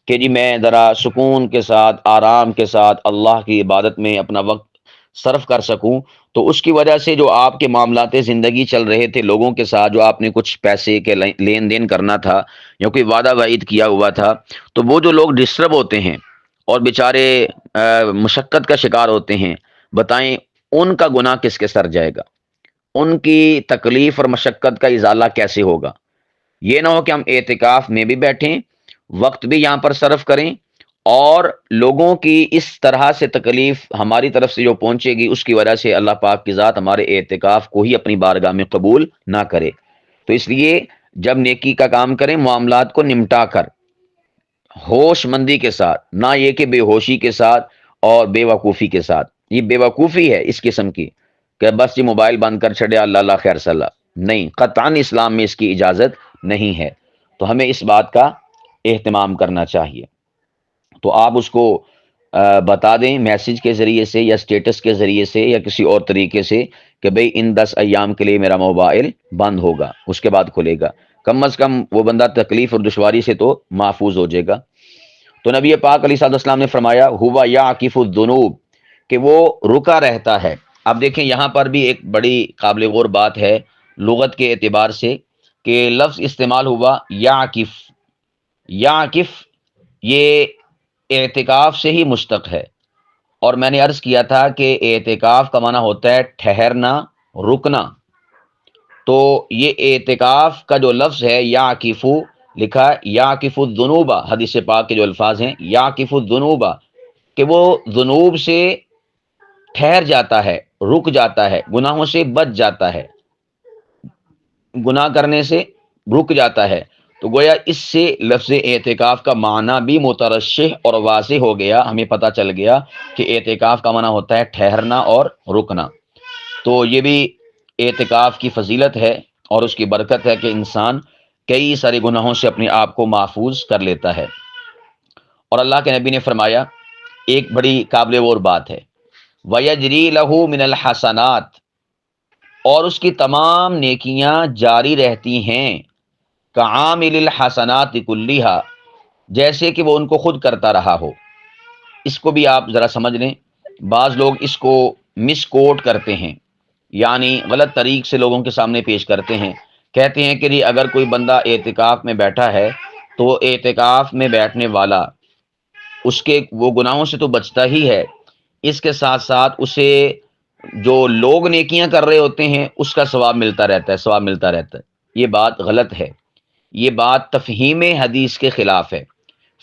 کہ جی میں ذرا سکون کے ساتھ، آرام کے ساتھ اللہ کی عبادت میں اپنا وقت صرف کر سکوں، تو اس کی وجہ سے جو آپ کے معاملات زندگی چل رہے تھے لوگوں کے ساتھ، جو آپ نے کچھ پیسے کے لین دین کرنا تھا یا کوئی وعدہ وعید کیا ہوا تھا، تو وہ جو لوگ ڈسٹرب ہوتے ہیں اور بیچارے مشقت کا شکار ہوتے ہیں، بتائیں ان کا گناہ کس کے سر جائے گا؟ ان کی تکلیف اور مشقت کا ازالہ کیسے ہوگا؟ یہ نہ ہو کہ ہم اعتکاف میں بھی بیٹھیں، وقت بھی یہاں پر صرف کریں، اور لوگوں کی اس طرح سے تکلیف ہماری طرف سے جو پہنچے گی اس کی وجہ سے اللہ پاک کی ذات ہمارے اعتکاف کو ہی اپنی بارگاہ میں قبول نہ کرے۔ تو اس لیے جب نیکی کا کام کریں، معاملات کو نمٹا کر، ہوش مندی کے ساتھ، نہ یہ کہ بے ہوشی کے ساتھ اور بے وقوفی کے ساتھ۔ یہ بے وقوفی ہے اس قسم کی کہ بس یہ موبائل بند کر چھڑے، اللہ اللہ خیر صلاح، نہیں، قطعاً اسلام میں اس کی اجازت نہیں ہے۔ تو ہمیں اس بات کا اہتمام کرنا چاہیے۔ تو آپ اس کو بتا دیں میسج کے ذریعے سے یا اسٹیٹس کے ذریعے سے یا کسی اور طریقے سے کہ بھئی ان 10 ایام کے لیے میرا موبائل بند ہوگا، اس کے بعد کھلے گا، کم از کم وہ بندہ تکلیف اور دشواری سے تو محفوظ ہو جائے گا۔ تو نبی پاک علیہ الصلوۃ والسلام نے فرمایا ہوا یعکف الذنوب، کہ وہ رکا رہتا ہے۔ اب دیکھیں یہاں پر بھی ایک بڑی قابل غور بات ہے لغت کے اعتبار سے کہ لفظ استعمال ہوا یعکف۔ یعکف یہ اعتکاف سے ہی مشتق ہے، اور میں نے عرض کیا تھا کہ اعتکاف کا معنی ہوتا ہے ٹھہرنا، رکنا۔ تو یہ اعتکاف کا جو لفظ ہے یعکفو، لکھا ہے یعکف الذنوب، حدیث پاک کے جو الفاظ ہیں یعکف الذنوب، کہ وہ ذنوب سے ٹھہر جاتا ہے، رک جاتا ہے، گناہوں سے بچ جاتا ہے، گناہ کرنے سے رک جاتا ہے۔ تو گویا اس سے لفظ اعتکاف کا معنی بھی مترشح اور واضح ہو گیا، ہمیں پتہ چل گیا کہ اعتکاف کا معنی ہوتا ہے ٹھہرنا اور رکنا۔ تو یہ بھی اعتکاف کی فضیلت ہے اور اس کی برکت ہے کہ انسان کئی سارے گناہوں سے اپنے آپ کو محفوظ کر لیتا ہے۔ اور اللہ کے نبی نے فرمایا ایک بڑی قابل غور بات ہے، وَيَجْرِي لَهُ مِنَ الْحَسَنَاتِ، اور اس کی تمام نیکیاں جاری رہتی ہیں، کَعَامِلِ الْحَسَنَاتِ كُلِّهَا، جیسے کہ وہ ان کو خود کرتا رہا ہو۔ اس کو بھی آپ ذرا سمجھ لیں، بعض لوگ اس کو مس کوٹ کرتے ہیں، یعنی غلط طریق سے لوگوں کے سامنے پیش کرتے ہیں، کہتے ہیں کہ جی اگر کوئی بندہ اعتکاف میں بیٹھا ہے تو اعتکاف میں بیٹھنے والا اس کے وہ گناہوں سے تو بچتا ہی ہے، اس کے ساتھ ساتھ اسے جو لوگ نیکیاں کر رہے ہوتے ہیں اس کا ثواب ملتا رہتا ہے، ثواب ملتا رہتا ہے۔ یہ بات غلط ہے، یہ بات تفہیم حدیث کے خلاف ہے۔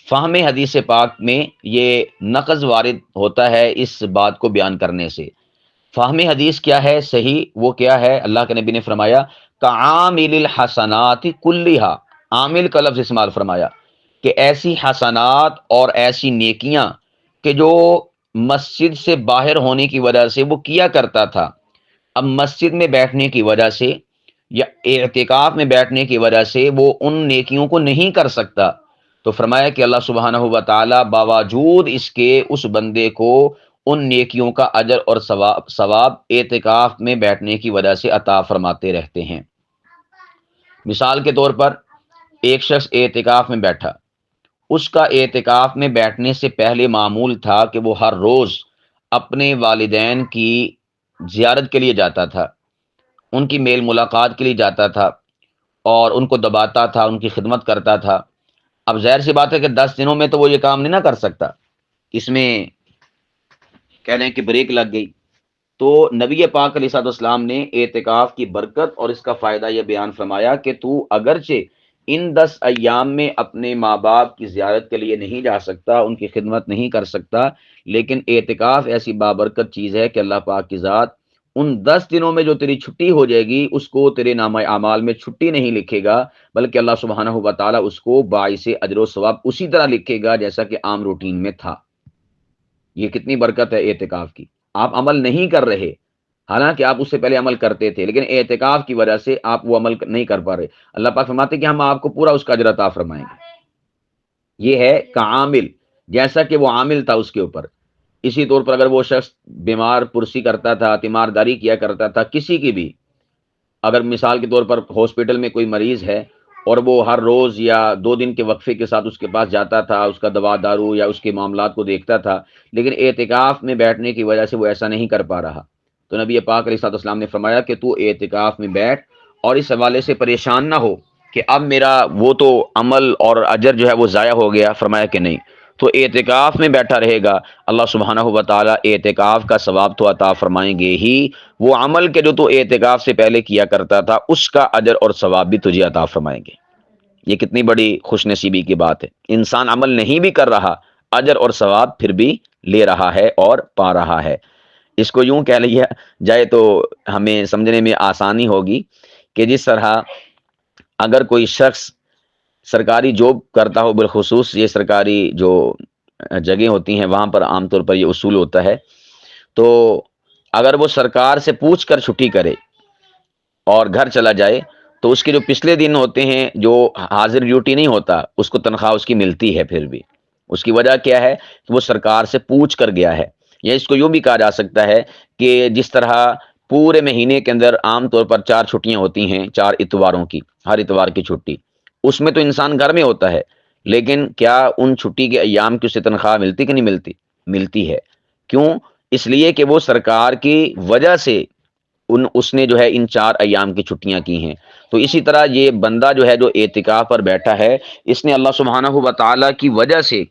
فہم حدیث پاک میں یہ نقض وارد ہوتا ہے اس بات کو بیان کرنے سے۔ فہم حدیث کیا ہے صحیح، وہ کیا ہے؟ اللہ کے نبی نے فرمایا کعامل الحسنات کلیہا، عامل کا لفظ استعمال فرمایا کہ ایسی حسنات اور ایسی نیکیاں کہ جو مسجد سے باہر ہونے کی وجہ سے وہ کیا کرتا تھا، اب مسجد میں بیٹھنے کی وجہ سے یا اعتکاف میں بیٹھنے کی وجہ سے وہ ان نیکیوں کو نہیں کر سکتا، تو فرمایا کہ اللہ سبحانہ و تعالی باوجود اس کے اس بندے کو ان نیکیوں کا اجر اور ثواب اعتکاف میں بیٹھنے کی وجہ سے عطا فرماتے رہتے ہیں۔ مثال کے طور پر ایک شخص اعتکاف میں بیٹھا، اس کا اعتکاف میں بیٹھنے سے پہلے معمول تھا کہ وہ ہر روز اپنے والدین کی زیارت کے لیے جاتا تھا، ان کی میل ملاقات کے لیے جاتا تھا اور ان کو دباتا تھا، ان کی خدمت کرتا تھا۔ اب ظاہر سی بات ہے کہ 10 دنوں میں تو وہ یہ کام نہیں نہ کر سکتا، اس میں کہہ لیں کہ بریک لگ گئی۔ تو نبی پاک علیہ الصلوۃ والسلام نے اعتکاف کی برکت اور اس کا فائدہ یہ بیان فرمایا کہ تو اگرچہ ان 10 ایام میں اپنے ماں باپ کی زیارت کے لیے نہیں جا سکتا، ان کی خدمت نہیں کر سکتا، لیکن اعتکاف ایسی بابرکت چیز ہے کہ اللہ پاک کی ذات ان 10 دنوں میں جو تیری چھٹی ہو جائے گی اس کو تیرے نامہ اعمال میں چھٹی نہیں لکھے گا، بلکہ اللہ سبحانہ و تعالیٰ اس کو باعث اجر و ثواب اسی طرح لکھے گا جیسا کہ عام روٹین میں تھا۔ یہ کتنی برکت ہے اعتکاف کی! آپ عمل نہیں کر رہے، حالانکہ آپ اس سے پہلے عمل کرتے تھے، لیکن اعتکاف کی وجہ سے آپ وہ عمل نہیں کر پا رہے، اللہ پاک فرماتے کہ ہم آپ کو پورا اس کا اجر عطا فرمائیں گے۔ یہ ہے کعامل، جیسا کہ وہ عامل تھا اس کے اوپر۔ اسی طور پر اگر وہ شخص بیمار پرسی کرتا تھا، تیمارداری کیا کرتا تھا، کسی کی بھی، اگر مثال کے طور پر ہاسپٹل میں کوئی مریض ہے اور وہ ہر روز یا 2 دن کے وقفے کے ساتھ اس کے پاس جاتا تھا، اس کا دوا دارو یا اس کے معاملات کو دیکھتا تھا، لیکن اعتکاف میں بیٹھنے کی وجہ سے وہ ایسا نہیں کر پا رہا، تو نبی پاک علیہ الصلوۃ والسلام نے فرمایا کہ تو اعتکاف میں بیٹھ اور اس حوالے سے پریشان نہ ہو کہ اب میرا وہ تو عمل اور اجر جو ہے وہ ضائع ہو گیا۔ فرمایا کہ نہیں، تو اعتکاف میں بیٹھا رہے گا، اللہ سبحانہ و تعالیٰ اعتکاف کا ثواب تو عطا فرمائیں گے ہی، وہ عمل کے جو تو اعتکاف سے پہلے کیا کرتا تھا اس کا اجر اور ثواب بھی تجھے عطا فرمائیں گے۔ یہ کتنی بڑی خوش نصیبی کی بات ہے، انسان عمل نہیں بھی کر رہا، اجر اور ثواب پھر بھی لے رہا ہے اور پا رہا ہے۔ اس کو یوں کہہ لیا جائے تو ہمیں سمجھنے میں آسانی ہوگی کہ جس طرح اگر کوئی شخص سرکاری جاب کرتا ہو، بالخصوص یہ سرکاری جو جگہیں ہوتی ہیں وہاں پر عام طور پر یہ اصول ہوتا ہے، تو اگر وہ سرکار سے پوچھ کر چھٹی کرے اور گھر چلا جائے تو اس کے جو پچھلے دن ہوتے ہیں جو حاضر ڈیوٹی نہیں ہوتا اس کو تنخواہ اس کی ملتی ہے، پھر بھی اس کی وجہ کیا ہے کہ وہ سرکار سے پوچھ کر گیا ہے۔ یا اس کو یوں بھی کہا جا سکتا ہے کہ جس طرح پورے مہینے کے اندر عام طور پر 4 چھٹیاں ہوتی ہیں، 4 اتواروں کی، ہر اتوار کی چھٹی، اس میں تو انسان گھر میں ہوتا ہے، لیکن کیا ان چھٹی کے ایام کی اسے تنخواہ ملتی کہ نہیں ملتی؟ ملتی ہے۔ کیوں؟ اس لیے کہ وہ سرکار کی وجہ سے اس نے جو ہے ان 4 ایام کی چھٹیاں کی ہیں۔ تو اسی طرح یہ بندہ جو ہے جو اعتکاف پر بیٹھا ہے، اس نے اللہ سبحانہ و تعالیٰ کی وجہ سے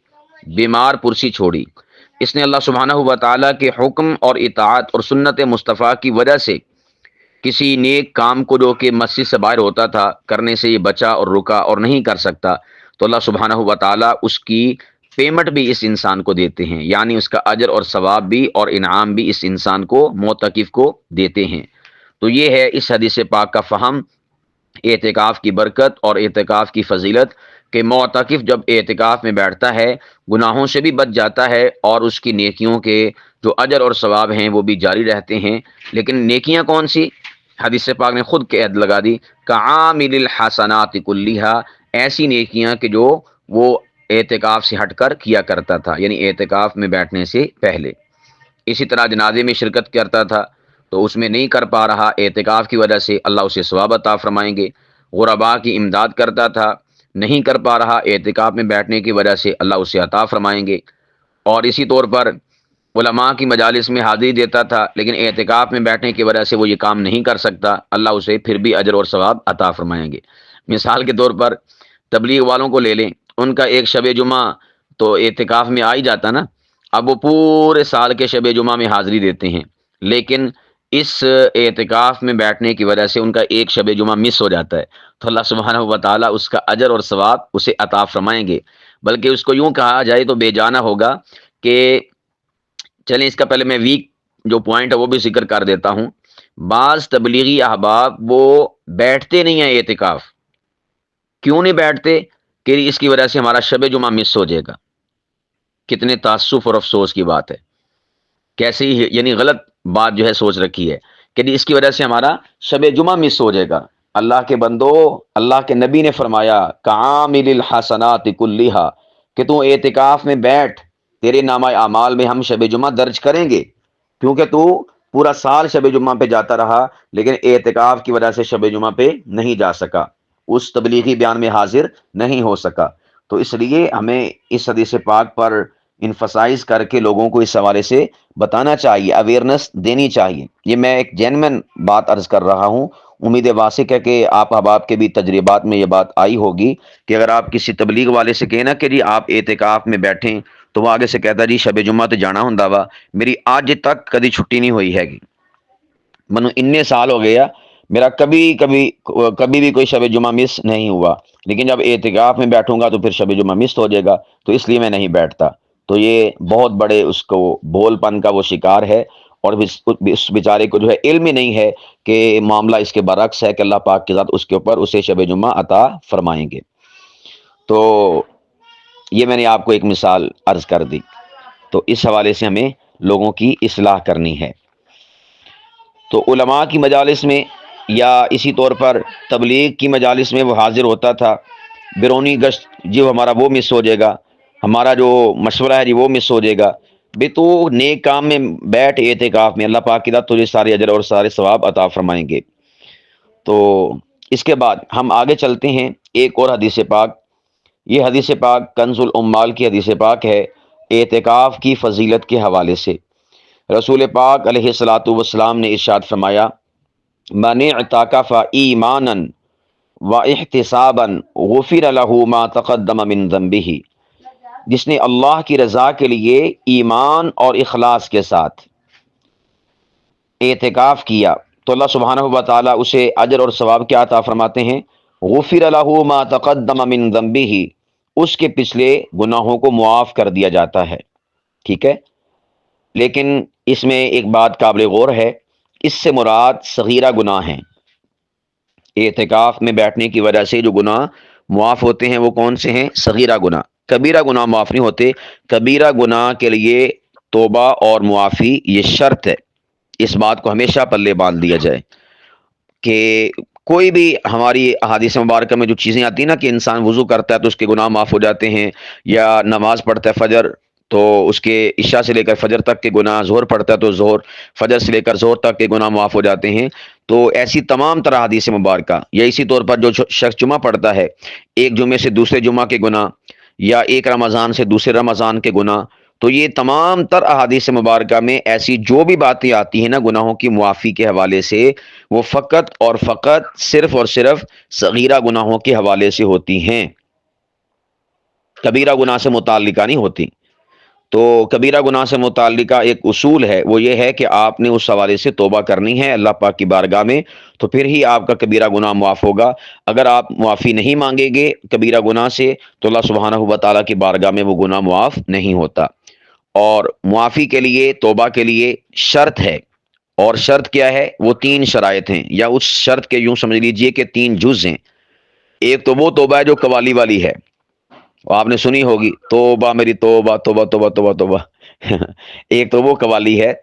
بیمار پرسی چھوڑی، اس نے اللہ سبحانہ و تعالیٰ کے حکم اور اطاعت اور سنت مصطفیٰ کی وجہ سے کسی نیک کام کو جو کہ مسجد سے باہر ہوتا تھا کرنے سے یہ بچا اور رکا اور نہیں کر سکتا، تو اللہ سبحانہ و تعالیٰ اس کی پیمنٹ بھی اس انسان کو دیتے ہیں، یعنی اس کا اجر اور ثواب بھی اور انعام بھی اس انسان کو معتکف کو دیتے ہیں۔ تو یہ ہے اس حدیث پاک کا فہم، اعتکاف کی برکت اور اعتکاف کی فضیلت، کہ معتکف جب اعتکاف میں بیٹھتا ہے گناہوں سے بھی بچ جاتا ہے اور اس کی نیکیوں کے جو اجر اور ثواب ہیں وہ بھی جاری رہتے ہیں۔ لیکن نیکیاں کون سی؟ حدیث پاک نے خود کے عہد لگا دی، کعامل الحسنات کلیہا، ایسی نیکیاں کہ جو وہ اعتکاف سے ہٹ کر کیا کرتا تھا، یعنی اعتکاف میں بیٹھنے سے پہلے۔ اسی طرح جنازے میں شرکت کرتا تھا تو اس میں نہیں کر پا رہا، اعتکاف کی وجہ سے اللہ اسے ثواب عطا فرمائیں گے۔ غرباء کی امداد کرتا تھا، نہیں کر پا رہا، اعتکاف میں بیٹھنے کی وجہ سے اللہ اسے عطا فرمائیں گے۔ اور اسی طور پر علماء کی مجالس میں حاضری دیتا تھا، لیکن اعتکاف میں بیٹھنے کی وجہ سے وہ یہ کام نہیں کر سکتا، اللہ اسے پھر بھی اجر اور ثواب عطا فرمائیں گے۔ مثال کے طور پر تبلیغ والوں کو لے لیں، ان کا ایک شب جمعہ تو اعتکاف میں آ ہی جاتا نا، اب وہ پورے سال کے شب جمعہ میں حاضری دیتے ہیں، لیکن اس اعتکاف میں بیٹھنے کی وجہ سے ان کا ایک شب جمعہ مس ہو جاتا ہے، تو اللہ سبحانہ و تعالیٰ اس کا اجر اور ثواب اسے عطا فرمائیں گے۔ بلکہ اس کو یوں کہا جائے تو بے جانا ہوگا کہ چلیں اس کا پہلے میں ویک جو پوائنٹ ہے وہ بھی ذکر کر دیتا ہوں۔ بعض تبلیغی احباب وہ بیٹھتے نہیں ہیں اعتکاف، کیوں نہیں بیٹھتے؟ کہ اس کی وجہ سے ہمارا شب جمعہ مس ہو جائے گا۔ کتنے تاسف اور افسوس کی بات ہے، کیسے ہی یعنی غلط بات جو ہے سوچ رکھی ہے کہ اس کی وجہ سے ہمارا شب جمعہ مس ہو جائے گا۔ اللہ کے بندو، اللہ کے نبی نے فرمایا کعامل الحسنات کلیہا، کہ تو اعتکاف میں بیٹھ، تیرے نامہ اعمال میں ہم شب جمعہ درج کریں گے، کیونکہ تو پورا سال شب جمعہ پہ جاتا رہا لیکن اعتکاف کی وجہ سے شب جمعہ پہ نہیں جا سکا، اس تبلیغی بیان میں حاضر نہیں ہو سکا۔ تو اس لیے ہمیں اس حدیث پاک پر انفسائز کر کے لوگوں کو اس حوالے سے بتانا چاہیے، اویئرنس دینی چاہیے۔ یہ میں ایک جینوین بات عرض کر رہا ہوں، امید واسق ہے کہ آپ احباب کے بھی تجربات میں یہ بات آئی ہوگی کہ اگر آپ کسی تبلیغ والے سے کہنا کہ جی آپ اعتکاف میں بیٹھیں تو وہ آگے سے کہتا جی شب جمعہ تو جانا ہوں وا، میری آج تک کدی چھٹی نہیں ہوئی ہے گی، منو اتنے سال ہو گیا میرا کبھی بھی کوئی شب جمعہ مس نہیں ہوا، لیکن جب اعتکاف میں بیٹھوں گا تو پھر شب جمعہ مس ہو جائے گا، تو اس لیے میں نہیں بیٹھتا۔ تو یہ بہت بڑے اس کو بھول پن کا وہ شکار ہے، اور اس بیچارے کو جو ہے علم ہی نہیں ہے کہ معاملہ اس کے برعکس ہے، کہ اللہ پاک کی ذات اس کے اوپر اسے شب جمعہ عطا فرمائیں گے۔ تو یہ میں نے آپ کو ایک مثال عرض کر دی، تو اس حوالے سے ہمیں لوگوں کی اصلاح کرنی ہے۔ تو علماء کی مجالس میں یا اسی طور پر تبلیغ کی مجالس میں وہ حاضر ہوتا تھا، بیرونی گشت جو ہمارا وہ مس ہو جائے گا، ہمارا جو مشورہ ہے جی وہ مس ہو جائے گا، بے تو نیک کام میں بیٹھ اعتکاف میں، اللہ پاک کی ذات تجھے سارے اجر اور سارے ثواب عطا فرمائیں گے۔ تو اس کے بعد ہم آگے چلتے ہیں ایک اور حدیث پاک، یہ حدیث پاک کنز الامال کی حدیث پاک ہے، اعتکاف کی فضیلت کے حوالے سے۔ رسول پاک علیہ الصلاۃ والسلام نے ارشاد فرمایا من اعتکف ایمانا واحتسابا غفر له ما تقدم من ذنبه، جس نے اللہ کی رضا کے لیے ایمان اور اخلاص کے ساتھ اعتکاف کیا تو اللہ سبحانہ و تعالیٰ اسے اجر اور ثواب کیا عطا فرماتے ہیں، غفر له ما تقدم من ذنبه، اس کے پچھلے گناہوں کو معاف کر دیا جاتا ہے۔ ٹھیک ہے، لیکن اس میں ایک بات قابل غور ہے، اس سے مراد صغیرہ گناہ ہیں۔ اعتکاف میں بیٹھنے کی وجہ سے جو گناہ معاف ہوتے ہیں وہ کون سے ہیں؟ صغیرہ گناہ، کبیرہ گناہ معاف نہیں ہوتے۔ کبیرہ گناہ کے لیے توبہ اور معافی یہ شرط ہے، اس بات کو ہمیشہ پلے باندھ دیا جائے کہ کوئی بھی ہماری احادیث مبارکہ میں جو چیزیں آتی ہیں نا کہ انسان وضو کرتا ہے تو اس کے گناہ معاف ہو جاتے ہیں، یا نماز پڑھتا ہے فجر تو اس کے عشاء سے لے کر فجر تک کے گناہ، ظہر پڑھتا ہے تو ظہر، فجر سے لے کر ظہر تک کے گناہ معاف ہو جاتے ہیں، تو ایسی تمام طرح حدیث مبارکہ، یا اسی طور پر جو شخص جمعہ پڑھتا ہے، ایک جمعے سے دوسرے جمعہ کے گناہ، یا ایک رمضان سے دوسرے رمضان کے گناہ، تو یہ تمام تر احادیث مبارکہ میں ایسی جو بھی باتیں آتی ہیں نا گناہوں کی معافی کے حوالے سے، وہ فقط اور فقط صرف اور صرف صغیرہ گناہوں کے حوالے سے ہوتی ہیں، کبیرہ گناہ سے متعلقہ نہیں ہوتی۔ تو کبیرہ گناہ سے متعلقہ ایک اصول ہے، وہ یہ ہے کہ آپ نے اس حوالے سے توبہ کرنی ہے اللہ پاک کی بارگاہ میں، تو پھر ہی آپ کا کبیرہ گناہ معاف ہوگا۔ اگر آپ معافی نہیں مانگیں گے کبیرہ گناہ سے تو اللہ سبحانہ و تعالیٰ کی بارگاہ میں وہ گناہ معاف نہیں ہوتا۔ اور معافی کے لیے، توبہ کے لیے شرط ہے، اور شرط کیا ہے؟ وہ تین شرائط ہیں، یا اس شرط کے یوں سمجھ لیجئے کہ تین جز ہیں۔ ایک تو وہ توبہ ہے جو قوالی والی ہے، آپ نے سنی ہوگی، توبہ میری توبہ توبہ توبہ توبہ توبہ ایک تو وہ قوالی ہے،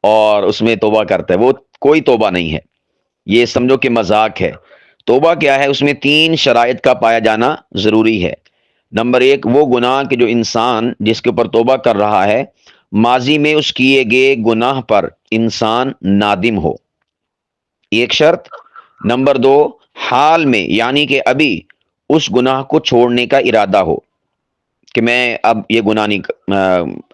اور اس میں توبہ کرتا ہے، وہ کوئی توبہ نہیں ہے، یہ سمجھو کہ مذاق ہے۔ توبہ کیا ہے؟ اس میں تین شرائط کا پایا جانا ضروری ہے۔ نمبر ایک، وہ گناہ کہ جو انسان جس کے اوپر توبہ کر رہا ہے، ماضی میں اس کیے گئے گناہ پر انسان نادم ہو، ایک شرط۔ نمبر دو، حال میں یعنی کہ ابھی اس گناہ کو چھوڑنے کا ارادہ ہو کہ میں اب یہ گناہ نہیں،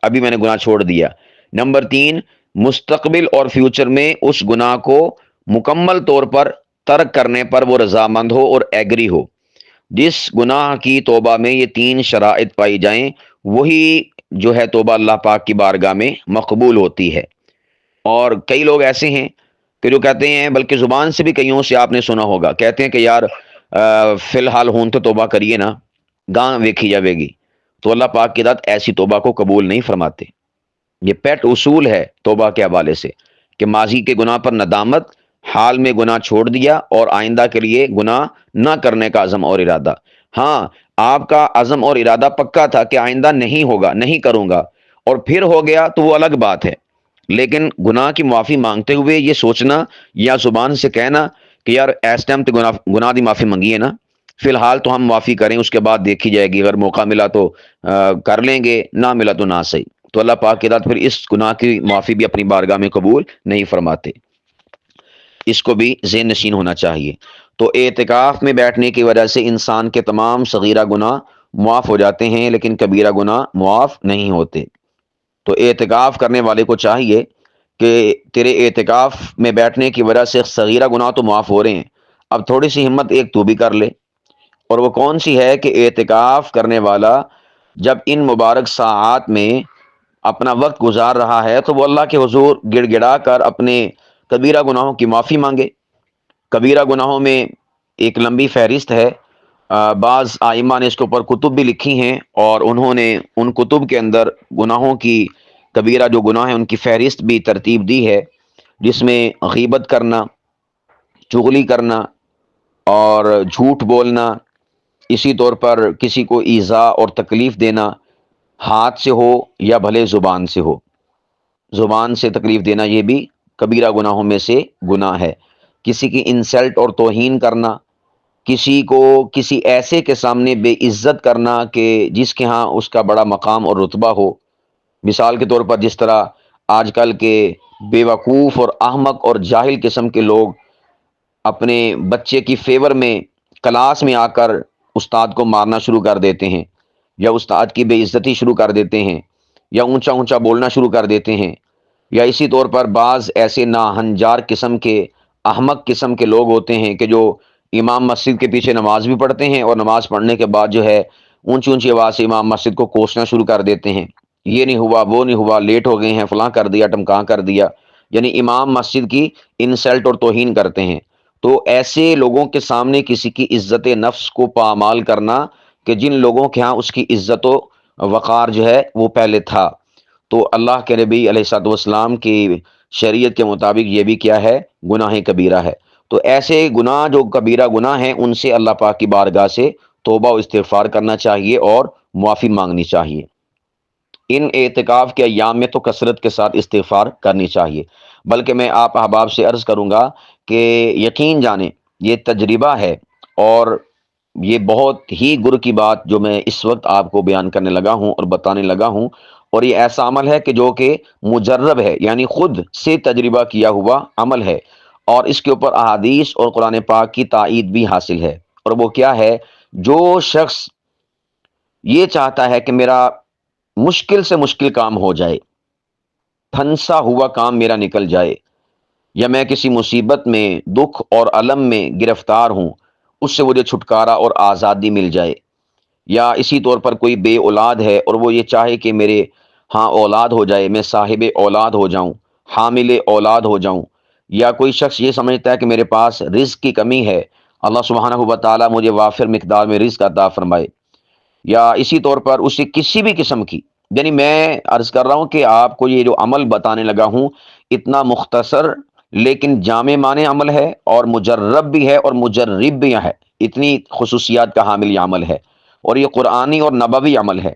ابھی میں نے گناہ چھوڑ دیا۔ نمبر تین، مستقبل اور فیوچر میں اس گناہ کو مکمل طور پر ترک کرنے پر وہ رضامند ہو اور ایگری ہو۔ جس گناہ کی توبہ میں یہ تین شرائط پائی جائیں، وہی جو ہے توبہ اللہ پاک کی بارگاہ میں مقبول ہوتی ہے۔ اور کئی لوگ ایسے ہیں کہ جو کہتے ہیں، بلکہ زبان سے بھی کئیوں سے آپ نے سنا ہوگا، کہتے ہیں کہ یار فی الحال ہون تو توبہ کریے نا، گاں ویکھی جاوے گی۔ تو اللہ پاک کی ذات ایسی توبہ کو قبول نہیں فرماتے۔ یہ پیٹ اصول ہے توبہ کے حوالے سے کہ ماضی کے گناہ پر ندامت، حال میں گناہ چھوڑ دیا، اور آئندہ کے لیے گناہ نہ کرنے کا عزم اور ارادہ۔ ہاں، آپ کا عزم اور ارادہ پکا تھا کہ آئندہ نہیں ہوگا، نہیں کروں گا، اور پھر ہو گیا تو وہ الگ بات ہے، لیکن گناہ کی معافی مانگتے ہوئے یہ سوچنا یا زبان سے کہنا کہ یار اس ٹائم تو گناہ دی معافی منگی ہے نا، فی الحال تو ہم معافی کریں، اس کے بعد دیکھی جائے گی، اگر موقع ملا تو کر لیں گے، نہ ملا تو نہ صحیح۔ تو اللہ پاک کے ذات پھر اس گناہ کی معافی بھی اپنی بارگاہ میں قبول نہیں فرماتے۔ اس کو بھی ذہن نشین ہونا چاہیے۔ تو اعتکاف میں بیٹھنے کی وجہ سے انسان کے تمام صغیرہ گناہ معاف ہو جاتے ہیں، لیکن کبیرہ گناہ معاف نہیں ہوتے۔ تو اعتکاف کرنے والے کو چاہیے کہ تیرے اعتکاف میں بیٹھنے کی وجہ سے صغیرہ گناہ تو معاف ہو رہے ہیں، اب تھوڑی سی ہمت ایک تو بھی کر لے، اور وہ کون سی ہے کہ اعتکاف کرنے والا جب ان مبارک ساعات میں اپنا وقت گزار رہا ہے تو وہ اللہ کے حضور گڑ گڑا کر اپنے کبیرہ گناہوں کی معافی مانگے۔ کبیرہ گناہوں میں ایک لمبی فہرست ہے، بعض آئمہ نے اس کے اوپر کتب بھی لکھی ہیں، اور انہوں نے ان کتب کے اندر گناہوں کی، کبیرہ جو گناہ ہیں ان کی فہرست بھی ترتیب دی ہے، جس میں غیبت کرنا، چغلی کرنا، اور جھوٹ بولنا، اسی طور پر کسی کو ایذا اور تکلیف دینا، ہاتھ سے ہو یا بھلے زبان سے ہو، زبان سے تکلیف دینا یہ بھی کبیرہ گناہوں میں سے گناہ ہے۔ کسی کی انسلٹ اور توہین کرنا، کسی کو کسی ایسے کے سامنے بے عزت کرنا کہ جس کے ہاں اس کا بڑا مقام اور رتبہ ہو، مثال کے طور پر جس طرح آج کل کے بے وقوف اور احمق اور جاہل قسم کے لوگ اپنے بچے کی فیور میں کلاس میں آ کر استاد کو مارنا شروع کر دیتے ہیں، یا استاد کی بے عزتی شروع کر دیتے ہیں، یا اونچا اونچا بولنا شروع کر دیتے ہیں، یا اسی طور پر بعض ایسے ناہنجار قسم کے احمق قسم کے لوگ ہوتے ہیں کہ جو امام مسجد کے پیچھے نماز بھی پڑھتے ہیں، اور نماز پڑھنے کے بعد جو ہے اونچی اونچی آواز سے امام مسجد کو کوسنا شروع کر دیتے ہیں، یہ نہیں ہوا، وہ نہیں ہوا، لیٹ ہو گئے ہیں، فلاں کر دیا، ٹمکاں کر دیا، یعنی امام مسجد کی انسلٹ اور توہین کرتے ہیں۔ تو ایسے لوگوں کے سامنے کسی کی عزت نفس کو پامال کرنا کہ جن لوگوں کے ہاں اس کی عزت و وقار جو ہے وہ پہلے تھا، تو اللہ کے نبی علیہ الصلوۃ والسلام کی شریعت کے مطابق یہ بھی کیا ہے؟ گناہ کبیرہ ہے۔ تو ایسے گناہ جو کبیرہ گناہ ہیں ان سے اللہ پاک کی بارگاہ سے توبہ و استغفار کرنا چاہیے اور معافی مانگنی چاہیے۔ ان اعتکاف کے ایام میں تو کثرت کے ساتھ استغفار کرنی چاہیے، بلکہ میں آپ احباب سے عرض کروں گا کہ یقین جانیں یہ تجربہ ہے، اور یہ بہت ہی گر کی بات جو میں اس وقت آپ کو بیان کرنے لگا ہوں اور بتانے لگا ہوں، اور یہ ایسا عمل ہے کہ جو کہ مجرب ہے، یعنی خود سے تجربہ کیا ہوا عمل ہے، اور اس کے اوپر احادیث اور قرآن پاک کی تائید بھی حاصل ہے۔ اور وہ کیا ہے؟ جو شخص یہ چاہتا ہے کہ میرا مشکل سے مشکل کام ہو جائے، پھنسا ہوا کام میرا نکل جائے، یا میں کسی مصیبت میں، دکھ اور الم میں گرفتار ہوں، اس سے مجھے چھٹکارا اور آزادی مل جائے، یا اسی طور پر کوئی بے اولاد ہے اور وہ یہ چاہے کہ میرے ہاں اولاد ہو جائے، میں صاحب اولاد ہو جاؤں، حامل اولاد ہو جاؤں، یا کوئی شخص یہ سمجھتا ہے کہ میرے پاس رزق کی کمی ہے، اللہ سبحانہ و تعالیٰ مجھے وافر مقدار میں رزق عطا فرمائے، یا اسی طور پر اسے کسی بھی قسم کی، یعنی میں عرض کر رہا ہوں کہ آپ کو یہ جو عمل بتانے لگا ہوں اتنا مختصر لیکن جامع معنی عمل ہے، اور مجرب بھی ہے اور مجرب بھی ہے، اتنی خصوصیات کا حامل یہ عمل ہے، اور یہ قرآنی اور نبوی عمل ہے۔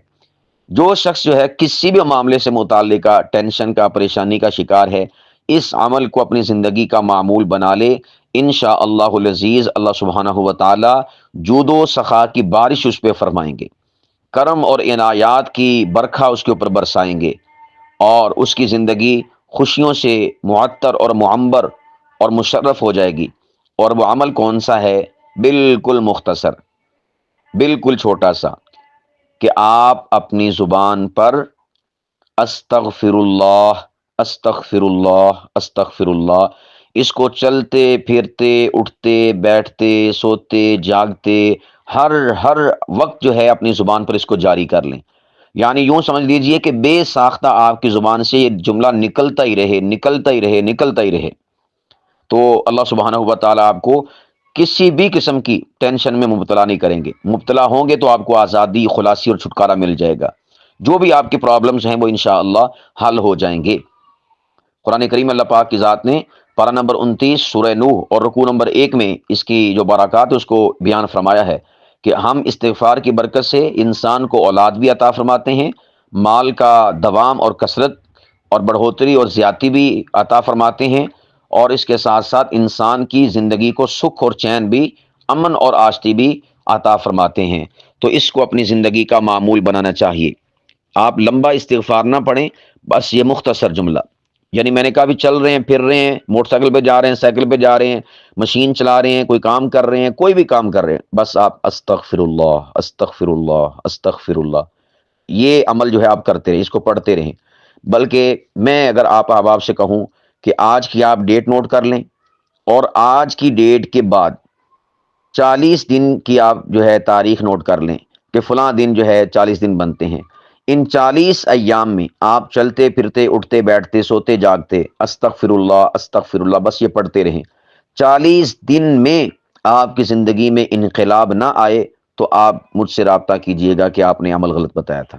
جو شخص جو ہے کسی بھی معاملے سے متعلقہ ٹینشن کا، پریشانی کا شکار ہے، اس عمل کو اپنی زندگی کا معمول بنا لے، انشاء اللہ العزیز اللہ سبحانہ و تعالی جود و سخا کی بارش اس پہ فرمائیں گے، کرم اور عنایات کی برکھا اس کے اوپر برسائیں گے، اور اس کی زندگی خوشیوں سے معطر اور معمبر اور مشرف ہو جائے گی۔ اور وہ عمل کون سا ہے؟ بالکل مختصر، بالکل چھوٹا سا، کہ آپ اپنی زبان پر استغفر اللہ، استغفر اللہ، استغفر اللہ، اس کو چلتے پھرتے، اٹھتے بیٹھتے، سوتے جاگتے، ہر وقت جو ہے اپنی زبان پر اس کو جاری کر لیں۔ یعنی یوں سمجھ لیجئے کہ بے ساختہ آپ کی زبان سے یہ جملہ نکلتا ہی رہے، نکلتا ہی رہے، نکلتا ہی رہے، تو اللہ سبحانہ و تعالیٰ آپ کو کسی بھی قسم کی ٹینشن میں مبتلا نہیں کریں گے۔ مبتلا ہوں گے تو آپ کو آزادی، خلاصی اور چھٹکارا مل جائے گا، جو بھی آپ کی پرابلمز ہیں وہ انشاءاللہ حل ہو جائیں گے۔ قرآن کریم اللہ پاک کی ذات نے پارہ نمبر 29 سورہ نوح اور رکوع نمبر 1 میں اس کی جو برکات ہے اس کو بیان فرمایا ہے کہ ہم استغفار کی برکت سے انسان کو اولاد بھی عطا فرماتے ہیں، مال کا دوام اور کثرت اور بڑھوتری اور زیادتی بھی عطا فرماتے ہیں، اور اس کے ساتھ ساتھ انسان کی زندگی کو سکھ اور چین بھی، امن اور آشتی بھی عطا فرماتے ہیں۔ تو اس کو اپنی زندگی کا معمول بنانا چاہیے۔ آپ لمبا استغفار نہ پڑھیں، بس یہ مختصر جملہ، یعنی میں نے کہا بھی چل رہے ہیں، پھر رہے ہیں، موٹر سائیکل پہ جا رہے ہیں، سائیکل پہ جا رہے ہیں، مشین چلا رہے ہیں، کوئی کام کر رہے ہیں، کوئی بھی کام کر رہے ہیں، بس آپ استغفر اللہ، استغفر اللہ، استغفر اللہ، یہ عمل جو ہے آپ کرتے رہیں، اس کو پڑھتے رہیں۔ بلکہ میں اگر آپ احباب سے کہوں کہ آج کی آپ ڈیٹ نوٹ کر لیں، اور آج کی ڈیٹ کے بعد 40 دن کی آپ جو ہے تاریخ نوٹ کر لیں کہ فلاں دن جو ہے 40 دن بنتے ہیں، ان 40 ایام میں آپ چلتے پھرتے، اٹھتے بیٹھتے، سوتے جاگتے استغفر اللہ، استغفر اللہ، بس یہ پڑھتے رہیں۔ 40 دن میں آپ کی زندگی میں انقلاب نہ آئے تو آپ مجھ سے رابطہ کیجئے گا کہ آپ نے عمل غلط بتایا تھا۔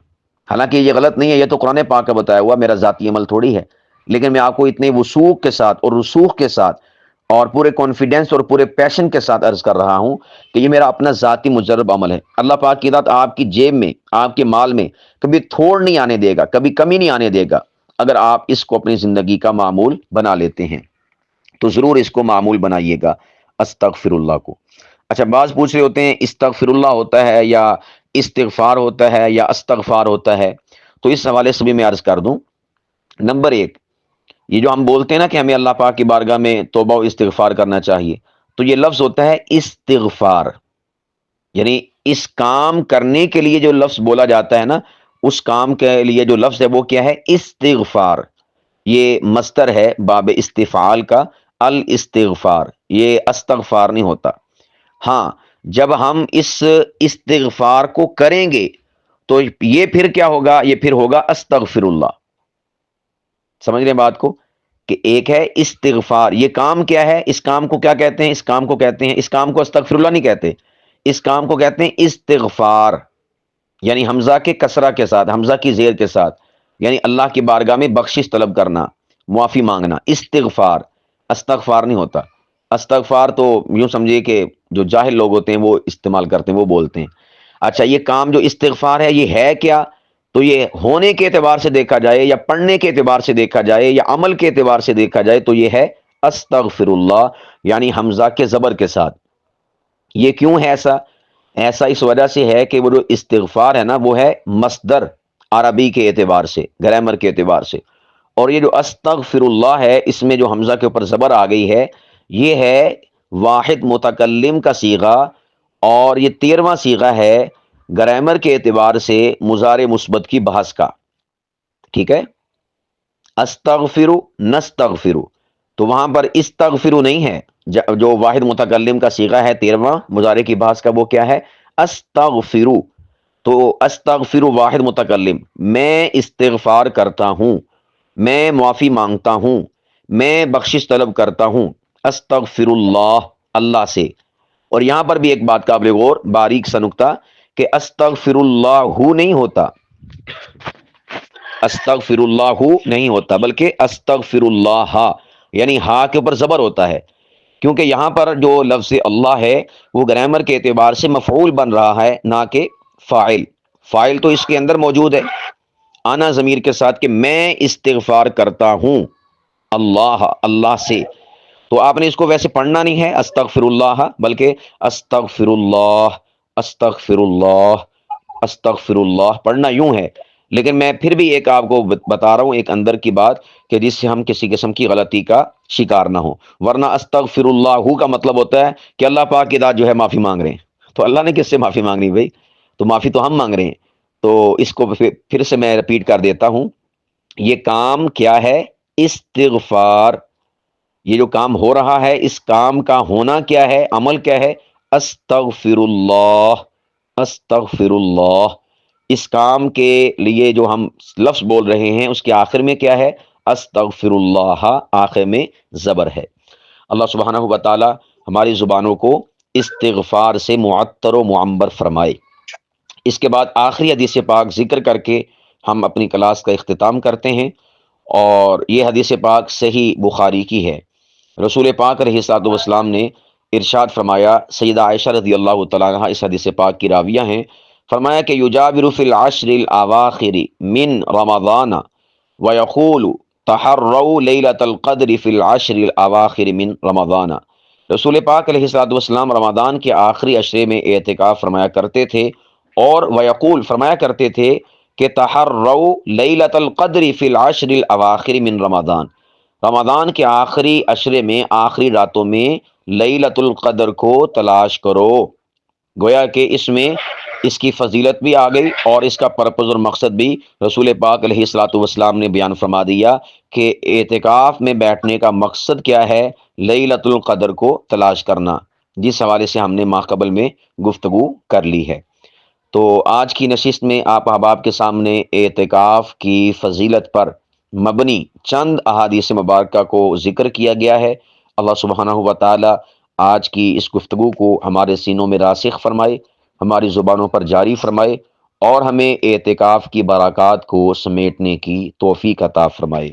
حالانکہ یہ غلط نہیں ہے، یہ تو قرآن پاک کا بتایا ہوا، میرا ذاتی عمل تھوڑی ہے، لیکن میں آپ کو اتنے وثوق کے ساتھ اور رسوخ کے ساتھ اور پورے کانفیڈنس اور پورے پیشن کے ساتھ عرض کر رہا ہوں کہ یہ میرا اپنا ذاتی مجرب عمل ہے۔ اللہ پاک کی ذات آپ کی جیب میں، آپ کے مال میں کبھی تھوڑ نہیں آنے دے گا، کبھی کمی نہیں آنے دے گا، اگر آپ اس کو اپنی زندگی کا معمول بنا لیتے ہیں تو ضرور اس کو معمول بنائیے گا، استغفر اللہ کو۔ اچھا، بعض پوچھ رہے ہوتے ہیں استغفر اللہ ہوتا ہے یا استغفار ہوتا ہے یا استغفار ہوتا ہے، تو اس حوالے سے بھی میں عرض کر دوں۔ نمبر 1، یہ جو ہم بولتے ہیں نا کہ ہمیں اللہ پاک کی بارگاہ میں توبہ و استغفار کرنا چاہیے، تو یہ لفظ ہوتا ہے استغفار، یعنی اس کام کرنے کے لیے جو لفظ بولا جاتا ہے نا، اس کام کے لیے جو لفظ ہے وہ کیا ہے؟ استغفار۔ یہ مصدر ہے باب استفعال کا، الاستغفار، یہ استغفار نہیں ہوتا۔ ہاں، جب ہم اس استغفار کو کریں گے تو یہ پھر کیا ہوگا؟ یہ پھر ہوگا استغفر اللہ۔ سمجھ رہے ہیں بات کو؟ کہ ایک ہے استغفار، یہ کام کیا ہے؟ اس کام کو کیا کہتے ہیں؟ اس کام کو کہتے ہیں، اس کام کو استغفر اللہ نہیں کہتے، اس کام کو کہتے ہیں استغفار، یعنی حمزہ کے کسرہ کے ساتھ، حمزہ کی زیر کے ساتھ، یعنی اللہ کی بارگاہ میں بخشش طلب کرنا، معافی مانگنا، استغفار، استغفار نہیں ہوتا۔ استغفار تو یوں سمجھیے کہ جو جاہل لوگ ہوتے ہیں وہ استعمال کرتے ہیں، وہ بولتے ہیں۔ اچھا، یہ کام جو استغفار ہے یہ ہے کیا؟ تو یہ ہونے کے اعتبار سے دیکھا جائے یا پڑھنے کے اعتبار سے دیکھا جائے یا عمل کے اعتبار سے دیکھا جائے تو یہ ہے استغفر اللہ، یعنی حمزہ کے زبر کے ساتھ۔ یہ کیوں ہے ایسا؟ ایسا اس وجہ سے ہے کہ وہ جو استغفار ہے نا وہ ہے مصدر عربی کے اعتبار سے، گرامر کے اعتبار سے، اور یہ جو استغفر اللہ ہے اس میں جو حمزہ کے اوپر زبر آ گئی ہے یہ ہے واحد متکلم کا صیغہ، اور یہ 13واں صیغہ ہے گرامر کے اعتبار سے مضارع مثبت کی بحث کا، ٹھیک ہے، استغفر نستغفر، تو وہاں پر استغفر نہیں ہے، جو واحد متکلم کا صیغہ ہے 13واں مضارع کی بحث کا، وہ کیا ہے؟ استغفر. تو استغفر واحد متکلم، میں استغفار کرتا ہوں، میں معافی مانگتا ہوں، میں بخشش طلب کرتا ہوں، استغفر اللہ، اللہ سے. اور یہاں پر بھی ایک بات قابل غور، باریک سا نکتہ، کہ استغفر اللہ نہیں ہوتا، استغفر اللہ نہیں ہوتا، بلکہ استغفر اللہ، یعنی ہا کے اوپر زبر ہوتا ہے، کیونکہ یہاں پر جو لفظ اللہ ہے وہ گرامر کے اعتبار سے مفعول بن رہا ہے، نہ کہ فاعل. فاعل تو اس کے اندر موجود ہے آنا ضمیر کے ساتھ، کہ میں استغفار کرتا ہوں اللہ، اللہ سے. تو آپ نے اس کو ویسے پڑھنا نہیں ہے استغفر اللہ، بلکہ استغفر اللہ، استغفر اللہ، استغفر اللہ پڑھنا یوں ہے. لیکن میں پھر بھی ایک آپ کو بتا رہا ہوں ایک اندر کی بات، کہ جس سے ہم کسی قسم کی غلطی کا شکار نہ ہو. ورنہ استغفر اللہ کا مطلب ہوتا ہے کہ اللہ پاک کی ذات جو ہے معافی مانگ رہے ہیں، تو اللہ نے کس سے معافی مانگنی بھائی؟ تو معافی تو ہم مانگ رہے ہیں. تو اس کو پھر سے میں رپیٹ کر دیتا ہوں، یہ کام کیا ہے؟ استغفار. یہ جو کام ہو رہا ہے، اس کام کا ہونا کیا ہے، عمل کیا ہے؟ استغفر اللہ، استغفر اللہ. اس کام کے لیے جو ہم لفظ بول رہے ہیں اس کے آخر میں کیا ہے؟ استغفر اللہ، آخر میں زبر ہے. اللہ سبحانہ و تعالی ہماری زبانوں کو استغفار سے معطر و معمبر فرمائے. اس کے بعد آخری حدیث پاک ذکر کر کے ہم اپنی کلاس کا اختتام کرتے ہیں، اور یہ حدیث پاک صحیح بخاری کی ہے. رسول پاک علیہ الصلوۃ والسلام نے ارشاد فرمایا، سیدہ عائشہ رضی اللہ تعالیٰ عنہ اس حدیث پاک کی راویہ ہیں، فرمایا کہ یجابر فی العشر الاواخر من رمضان ویقول تحروا لیلۃ القدر فی العشر الاواخر من رمضان. رسول پاک علیہ الصلوۃ والسلام رمضان کے آخری عشرے میں اعتکاف فرمایا کرتے تھے، اور ویقول فرمایا کرتے تھے کہ تحروا لیلۃ القدر فی العشر الاواخر من رمضان، رمضان کے آخری عشرے میں، آخری راتوں میں لیلۃ القدر کو تلاش کرو. گویا کہ اس میں اس کی فضیلت بھی آ گئی، اور اس کا پرپز اور مقصد بھی رسول پاک علیہ الصلوۃ والسلام نے بیان فرما دیا کہ اعتکاف میں بیٹھنے کا مقصد کیا ہے؟ لیلۃ القدر کو تلاش کرنا، جس حوالے سے ہم نے ماقبل میں گفتگو کر لی ہے. تو آج کی نشست میں آپ احباب کے سامنے اعتکاف کی فضیلت پر مبنی چند احادیث مبارکہ کو ذکر کیا گیا ہے. اللہ سبحانہ و تعالی آج کی اس گفتگو کو ہمارے سینوں میں راسخ فرمائے، ہماری زبانوں پر جاری فرمائے، اور ہمیں اعتکاف کی برکات کو سمیٹنے کی توفیق عطا فرمائے.